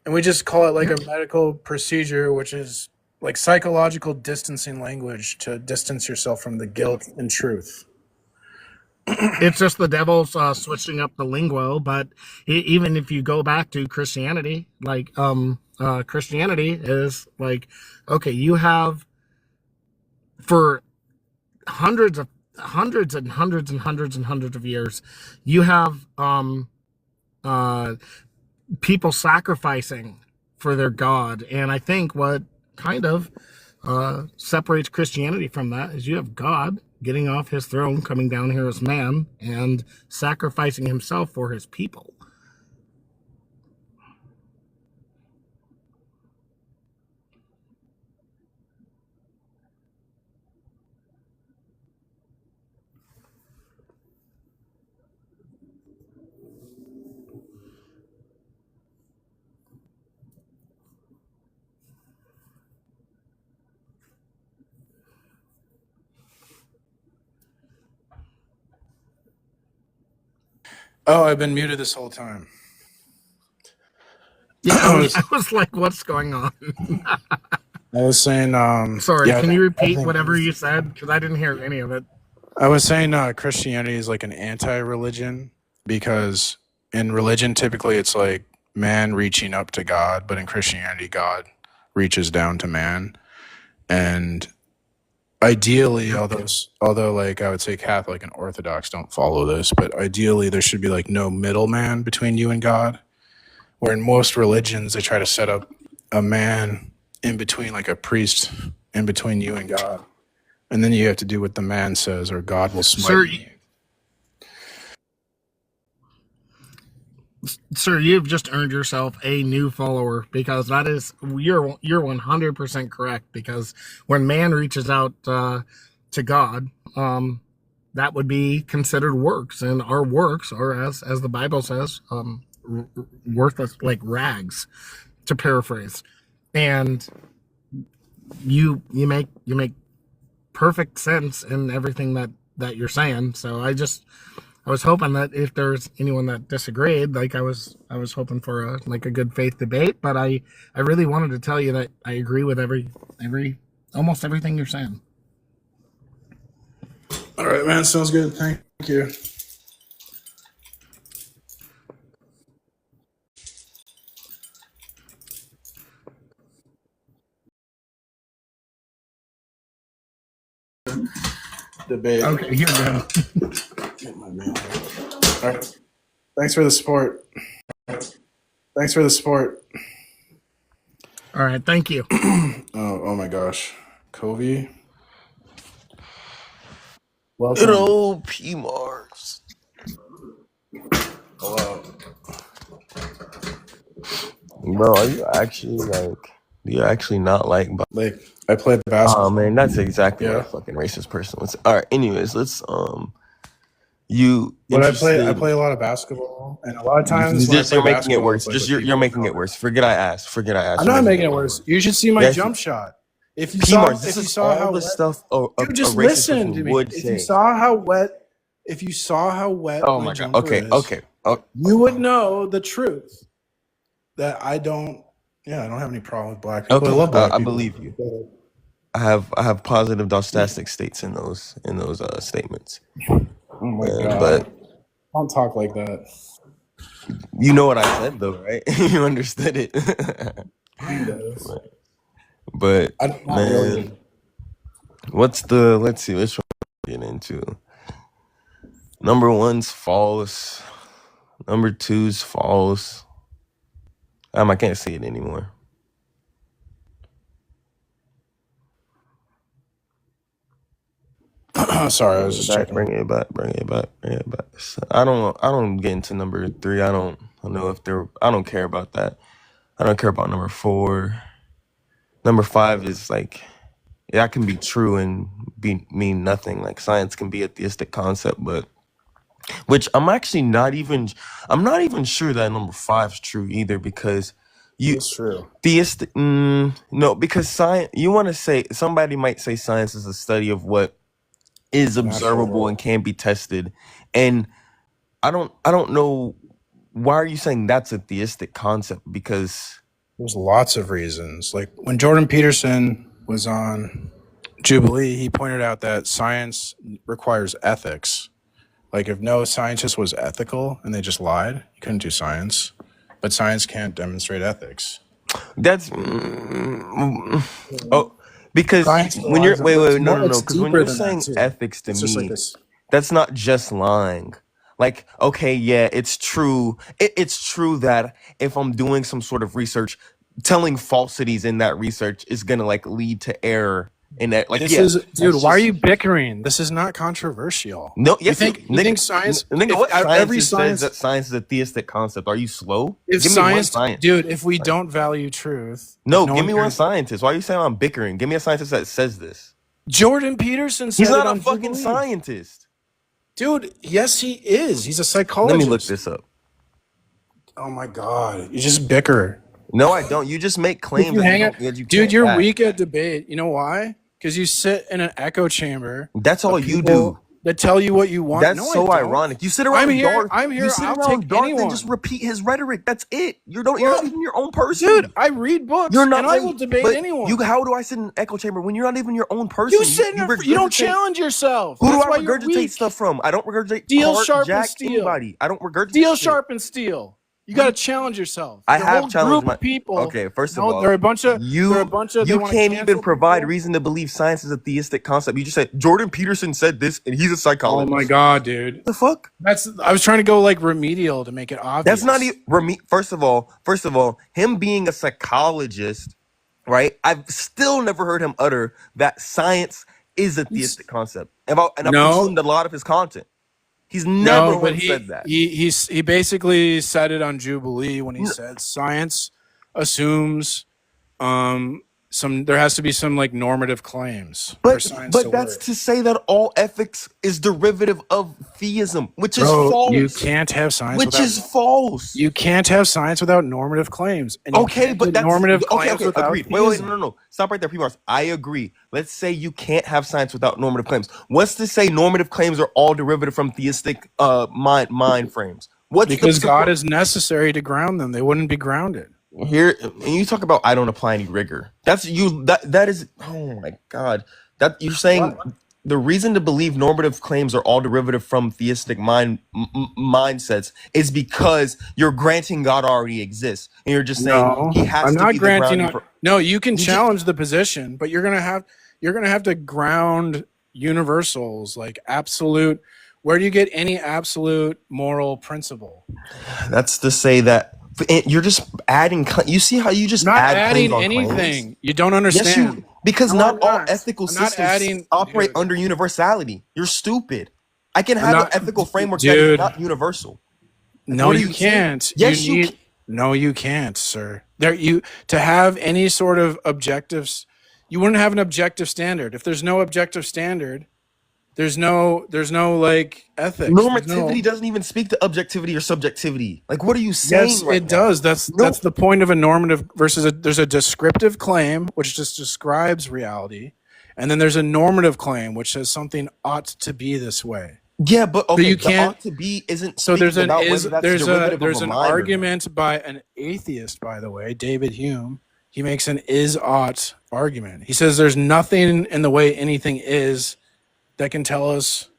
and we just call it like a medical procedure, which is like psychological distancing language to distance yourself from the guilt and truth. It's just the devil's switching up the lingo. But even if you go back to Christianity, like Christianity is like, okay, you have for hundreds of years, you have people sacrificing for their God. And I think what kind of separates Christianity from that is you have God getting off his throne, coming down here as man, and sacrificing himself for his people. Oh, I've been muted this whole time. Yeah, I was like, what's going on? I was saying... Sorry, can you repeat whatever you said? Because I didn't hear any of it. I was saying Christianity is like an anti-religion, because in religion, typically it's like man reaching up to God, but in Christianity, God reaches down to man. And ideally, although like I would say Catholic and Orthodox don't follow this, but ideally there should be like no middleman between you and God, where in most religions they try to set up a man in between, like a priest in between you and God. And then you have to do what the man says, or God will smite Sir, you. Sir, you've just earned yourself a new follower, because that is you're 100% correct. Because when man reaches out to God, that would be considered works, and our works are, as the Bible says, worthless, like rags, to paraphrase. And you make perfect sense in everything that you're saying. So I was hoping that if there's anyone that disagreed, like I was hoping for a good faith debate, but I really wanted to tell you that I agree with almost everything you're saying. All right, man. Sounds good. Thank you. Debate. Okay, here we go. Get my mail. All right. Thanks for the support. Thanks for the support. All right, thank you. Oh my gosh. Covey. Welcome. Hello, P Mars. Hello. Bro, are you actually do you actually not like I played basketball. Oh man, that's exactly what Yeah. a fucking racist person would say. Alright, anyways, let's you But I interested play a lot of basketball, and a lot of times when I just play you're making it basketball, worse. it's like Just what you're people making it know. worse. Forget I asked. I'm not making it worse. You should see my Yes. jump shot. If you P saw, Mars, if this you is saw all how the wet, stuff a dude, just racist listen person to me. would If say. you saw how wet Oh my my god. jumper Okay, is, okay. Oh, you would know the truth that I don't. Yeah, I don't have any problem with black people. okay. I love black I people. believe you. I have positive dostastic states in those statements. Oh my god! But Don't talk like that. you know what I said though, right? You understood it. Kind of. But Not man, really. let's see, which one to get into. Number 1's false. Number 2's false. I can't see it anymore. Sorry, I was just checking. Bring it back. So I don't get into number 3. I don't know if I don't care about that. I don't care about number 4. Number 5 is that can be true and mean nothing. Like science can be a theistic concept, but which I'm not even sure that number 5 is true either, because It's true. theistic no, because science, you want to say, somebody might say science is a study of what is observable and can be tested, and I don't know, why are you saying that's a theistic concept? Because there's lots of reasons. Like when Jordan Peterson was on Jubilee, he pointed out that science requires ethics. Like if no scientist was ethical and they just lied, you couldn't do science. But science can't demonstrate ethics. that's because Science when you're no, it's because when deeper you're than saying that, too. ethics to It's just like me, this. that's not just lying. Like, okay, yeah, it's true. It's true that if I'm doing some sort of research, telling falsities in that research is gonna lead to error in that. Dude, why are you bickering? This is not controversial. No, yes, you think science? What Every science science says that science is a theistic concept? Are you slow? If Give science, me one science. dude, if we don't value truth, No, give me one scientist. Why are you saying I'm bickering? Give me a scientist that says this. Jordan Peterson said He's not it a on fucking Jubilee. scientist. Dude, yes, he is. He's a psychologist. Let me look this up. Oh my god, you just bicker. No, I don't. You just make claims. Dude, you're weak at debate. You know why? Because you sit in an echo chamber. That's all you do. That tell you what you want. That's so ironic. You sit around Darth. I'm here. You sit I'll around take Darth anyone. and just repeat his rhetoric. That's it. You're not even your own person. Dude, I read books. You're not. And I will debate anyone. How do I sit in an echo chamber when you're not even your own person? You don't challenge yourself. Who do I regurgitate stuff from? I don't regurgitate. Steel, sharp, and steel. Anybody. I don't regurgitate. Steel, sharp, and steel. You got to challenge yourself. I have challenged my people. Okay, first of all, they're a bunch of. You can't even provide reason to believe science is a theistic concept. You just said Jordan Peterson said this, and he's a psychologist. Oh my god, dude! What the fuck? I was trying to go remedial to make it obvious. That's not even First of all, him being a psychologist right? I've still never heard him utter that science is a theistic concept. And I've No, consumed a lot of his content. He's never no, but once said that. he basically said it on Jubilee when he said science assumes there has to be some like normative claims for science to But that's work. to say that all ethics is derivative of theism, which is Bro, false. you can't have science Which without is false. You can't have science without normative claims. And you Okay, can't but get that's normative okay. claims Okay, without agreed. Wait, theism. no. Stop right there, P-Mars. I agree. Let's say you can't have science without normative claims. What's to say normative claims are all derivative from theistic mind frames? Because God is necessary to ground them. They wouldn't be grounded. Here, and you talk about I don't apply any rigor. That's you. That is. Oh my God. That you're saying. The reason to believe normative claims are all derivative from theistic mindsets is because you're granting God already exists, and you're just saying No, He has I'm to not be the granting. grounding. No, you can challenge the position, but you're gonna have to ground universals like absolute. Where do you get any absolute moral principle? That's to say that you're just adding. You see how you just Not add adding claims on anything. claims? You don't understand. Yes, because No, not I'm all not. ethical I'm not systems adding. operate Dude, under universality. You're stupid. I can I'm have an not, ethical framework that is dude. not universal. No, What are you you saying? can't. Yes, You you need. can. No, you can't, sir. To have any sort of objectives, you wouldn't have an objective standard. If there's no objective standard, there's no like ethics. There's Normativity no. doesn't even speak to objectivity or subjectivity. Like, what are you Yes, saying right it now? does. That's the point of a normative versus there's a descriptive claim which just describes reality, and then there's a normative claim which says something ought to be this way. Yeah, but So okay, you the can't. ought to be isn't So speaking about whether that's derivative there's of a an mind or not. argument by an atheist, by the way, David Hume. He makes an is ought argument. He says there's nothing in the way anything is that can tell us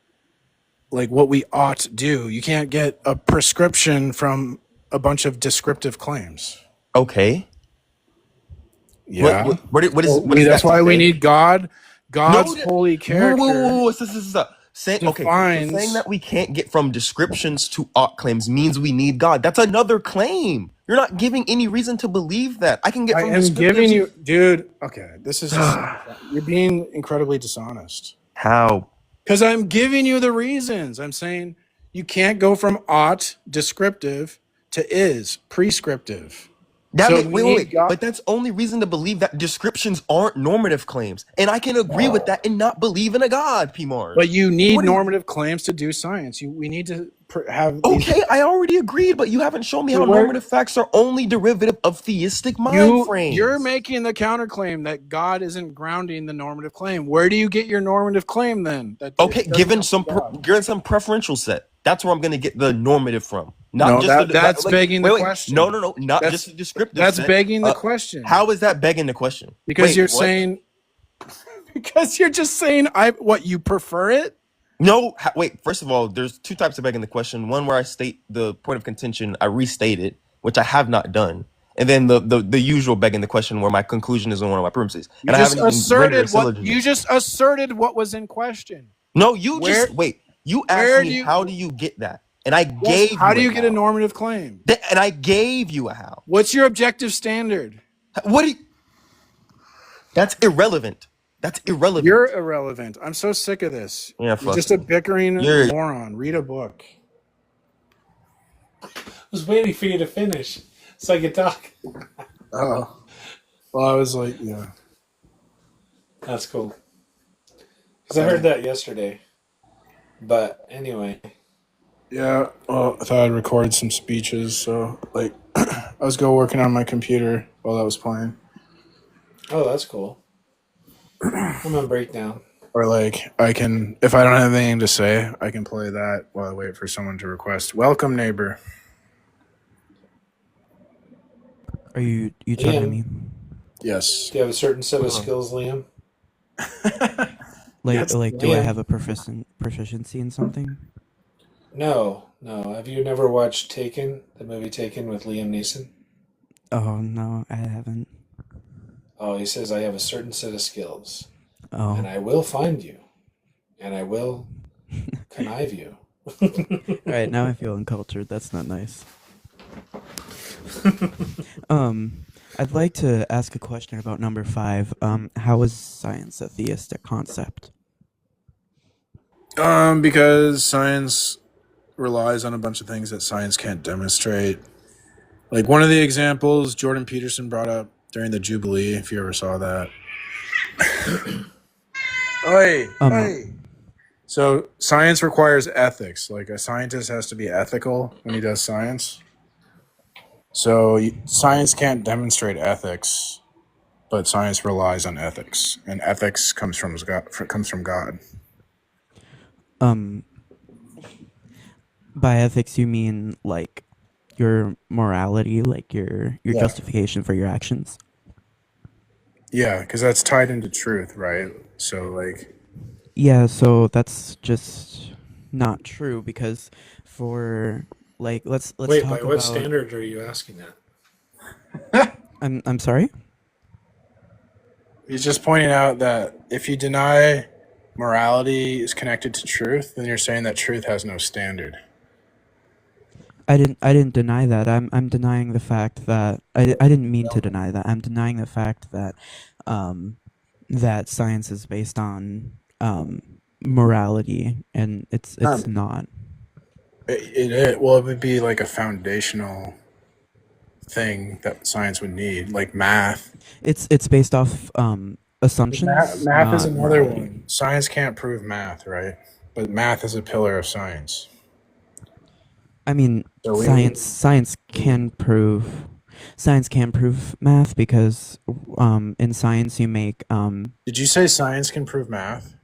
like what we ought to do. You can't get a prescription from a bunch of descriptive claims. Okay. Yeah. What is That's that why to we say? need God's holy character. Whoa. Saying that we can't get from descriptions to ought claims means we need God. That's another claim. You're not giving any reason to believe that. I can get from I am descriptives. giving you, dude. Okay, this is just you're being incredibly dishonest. How? Because I'm giving you the reasons. I'm saying you can't go from ought descriptive to is prescriptive. Wait. But that's only reason to believe that descriptions aren't normative claims. And I can agree with that and not believe in a God, P-Mars. But you need normative claims to do science. We need to have Okay, I already agreed, but you haven't shown me how normative facts are only derivative of theistic mind frames. You're making the counterclaim that God isn't grounding the normative claim. Where do you get your normative claim then? Okay, given some preferential set. That's where I'm going to get the normative from. That's begging the question. No, not just a descriptive That's set. begging the question. How is that begging the question? Because you're saying, because you're just saying, what, you prefer it? No, wait. First of all, there's two types of begging the question. One where I state the point of contention, I restate it, which I have not done. And then the usual begging the question where my conclusion is on one of my premises. You just asserted what was in question. No, you asked me, how do you get that? And I gave you how do you get a normative claim? And I gave you a how. What's your objective standard? That's irrelevant. That's irrelevant. You're irrelevant. I'm so sick of this. Yeah, You're just a bickering moron. Read a book. I was waiting for you to finish so I could talk. Oh. Well, I was like, yeah. That's cool. Because I heard that yesterday. But anyway. Yeah, well, I thought I'd record some speeches, so like I was working on my computer while I was playing. Oh, that's cool. I'm on breakdown. Or like I can, if I don't have anything to say, I can play that while I wait for someone to request. Welcome, neighbor. Are you talking to me? Yes. Do you have a certain set of skills, Liam? Do I have a proficiency in something? No. Have you never watched Taken, the movie Taken with Liam Neeson? Oh, no, I haven't. Oh, he says, I have a certain set of skills. Oh. And I will find you. And I will connive you. Alright, now I feel uncultured. That's not nice. I'd like to ask a question about number 5. How is science a theistic concept? Because science relies on a bunch of things that science can't demonstrate. Like one of the examples Jordan Peterson brought up during the Jubilee, if you ever saw that. Hey. So science requires ethics. Like a scientist has to be ethical when he does science. So science can't demonstrate ethics, but science relies on ethics, and ethics comes from God. By ethics you mean like your morality, like your Yeah. justification for your actions? Yeah, because that's tied into truth, right? So like, Yeah, so that's just not true because for like let's Wait, talk by about what standard are you asking that? I'm sorry? he's just pointing out that if you deny morality is connected to truth, then you're saying that truth has no standard. I didn't deny that. I'm denying the fact that I didn't mean to deny that. I'm denying the fact that that science is based on morality, and it's not. It would be like a foundational thing that science would need, like math. It's based off assumptions, Math is not another morality. one. Science can't prove math, right? But math is a pillar of science. I mean, So science can prove math because in science you make Did you say science can prove math?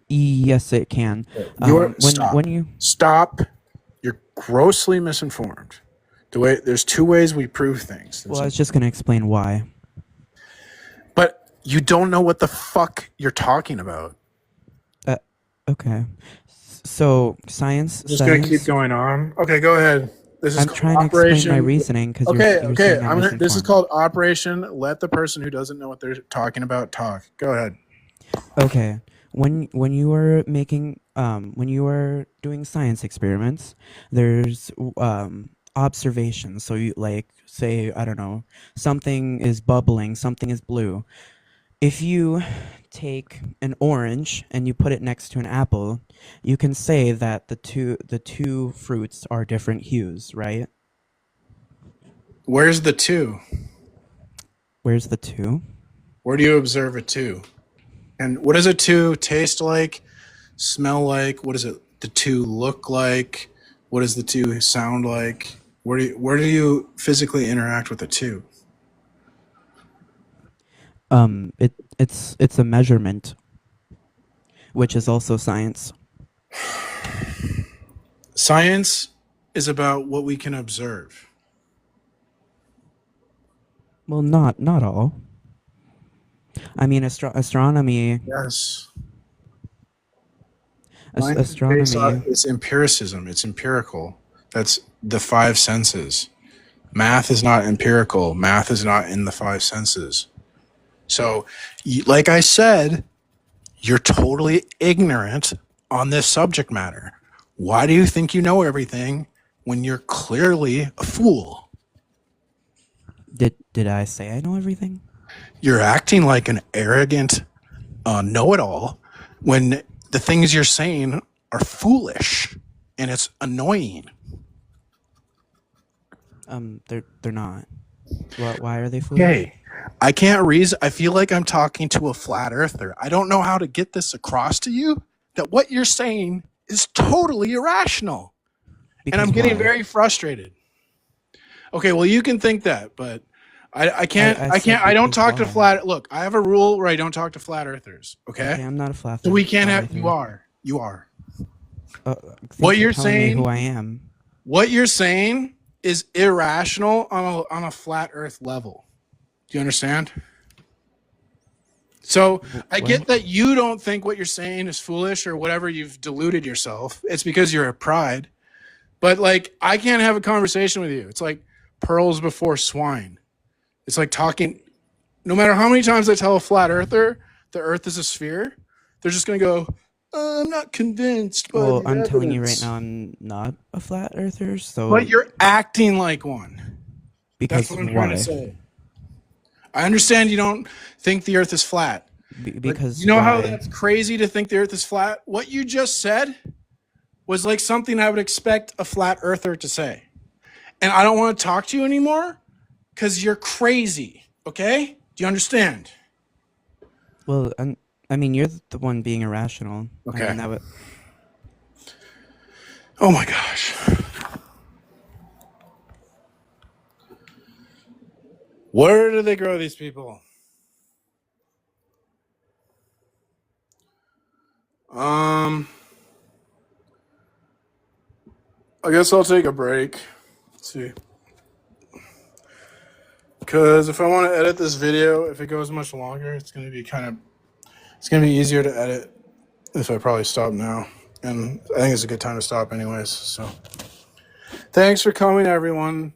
yes, it can. Stop. You're grossly misinformed. There's two ways we prove things. Well, I was just going to explain why. But you don't know what the fuck you're talking about. Okay. So science. I'm just going to keep going on. Okay, go ahead. I'm trying to explain my reasoning because you're saying I'm misinformed. This is called Operation Let the person who doesn't know what they're talking about talk. Go ahead. Okay. When you are making when you are doing science experiments, there's observations. So you like say, I don't know, something is bubbling, something is blue. If you take an orange and you put it next to an apple, you can say that the two fruits are different hues, right? Where's the two? Where's the two? Where do you observe a two? And what does a two taste like, smell like? What does the two look like? What does the two sound like? Where do you physically interact with a two? It's a measurement, which is also science. Science is about what we can observe. Well, not all. I mean, astronomy. Yes. Astronomy. It's empiricism. It's empirical. That's the five senses. Math is not empirical. Math is not in the five senses. So, like I said, you're totally ignorant on this subject matter. Why do you think you know everything when you're clearly a fool? Did I say I know everything? You're acting like an arrogant know-it-all when the things you're saying are foolish and it's annoying. They're not. Why are they foolish? Okay. I can't reason. I feel like I'm talking to a flat earther. I don't know how to get this across to you that what you're saying is totally irrational. And I'm getting very frustrated. Okay, well, you can think that, but I can't. I don't talk to flat. Look, I have a rule where I don't talk to flat earthers. Okay, I'm not a flat earther. So we can't have. You are. What you're saying? Who I am? What you're saying is irrational on a flat Earth level. Do you understand? So I get that you don't think what you're saying is foolish or whatever. You've deluded yourself. It's because you're a pride. But like, I can't have a conversation with you. It's like pearls before swine. It's like talking. No matter how many times I tell a flat earther the Earth is a sphere, they're just gonna go, I'm not convinced. Well, I'm telling you right now, I'm not a flat earther. So, but you're acting like one. Because that's what I'm trying to say. I understand you don't think the earth is flat. But Because you know how why? that's crazy to think the earth is flat? What you just said was like something I would expect a flat earther to say. And I don't want to talk to you anymore because you're crazy. Okay? Do you understand? Well, I mean, you're the one being irrational. I Okay. mean, that would. Oh my gosh. Where do they grow these people? I guess I'll take a break. Let's see. Because if I want to edit this video, if it goes much longer, it's going to be easier to edit if I probably stop now. And I think it's a good time to stop anyways. So thanks for coming, everyone.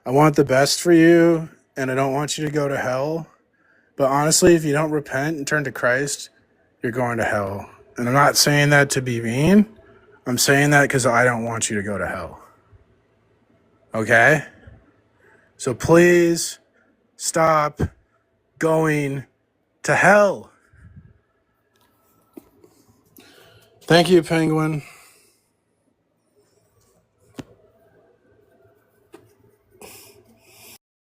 I want the best for you, and I don't want you to go to hell. But honestly, if you don't repent and turn to Christ, you're going to hell. And I'm not saying that to be mean. I'm saying that because I don't want you to go to hell. Okay? So please stop going to hell. Thank you, Penguin.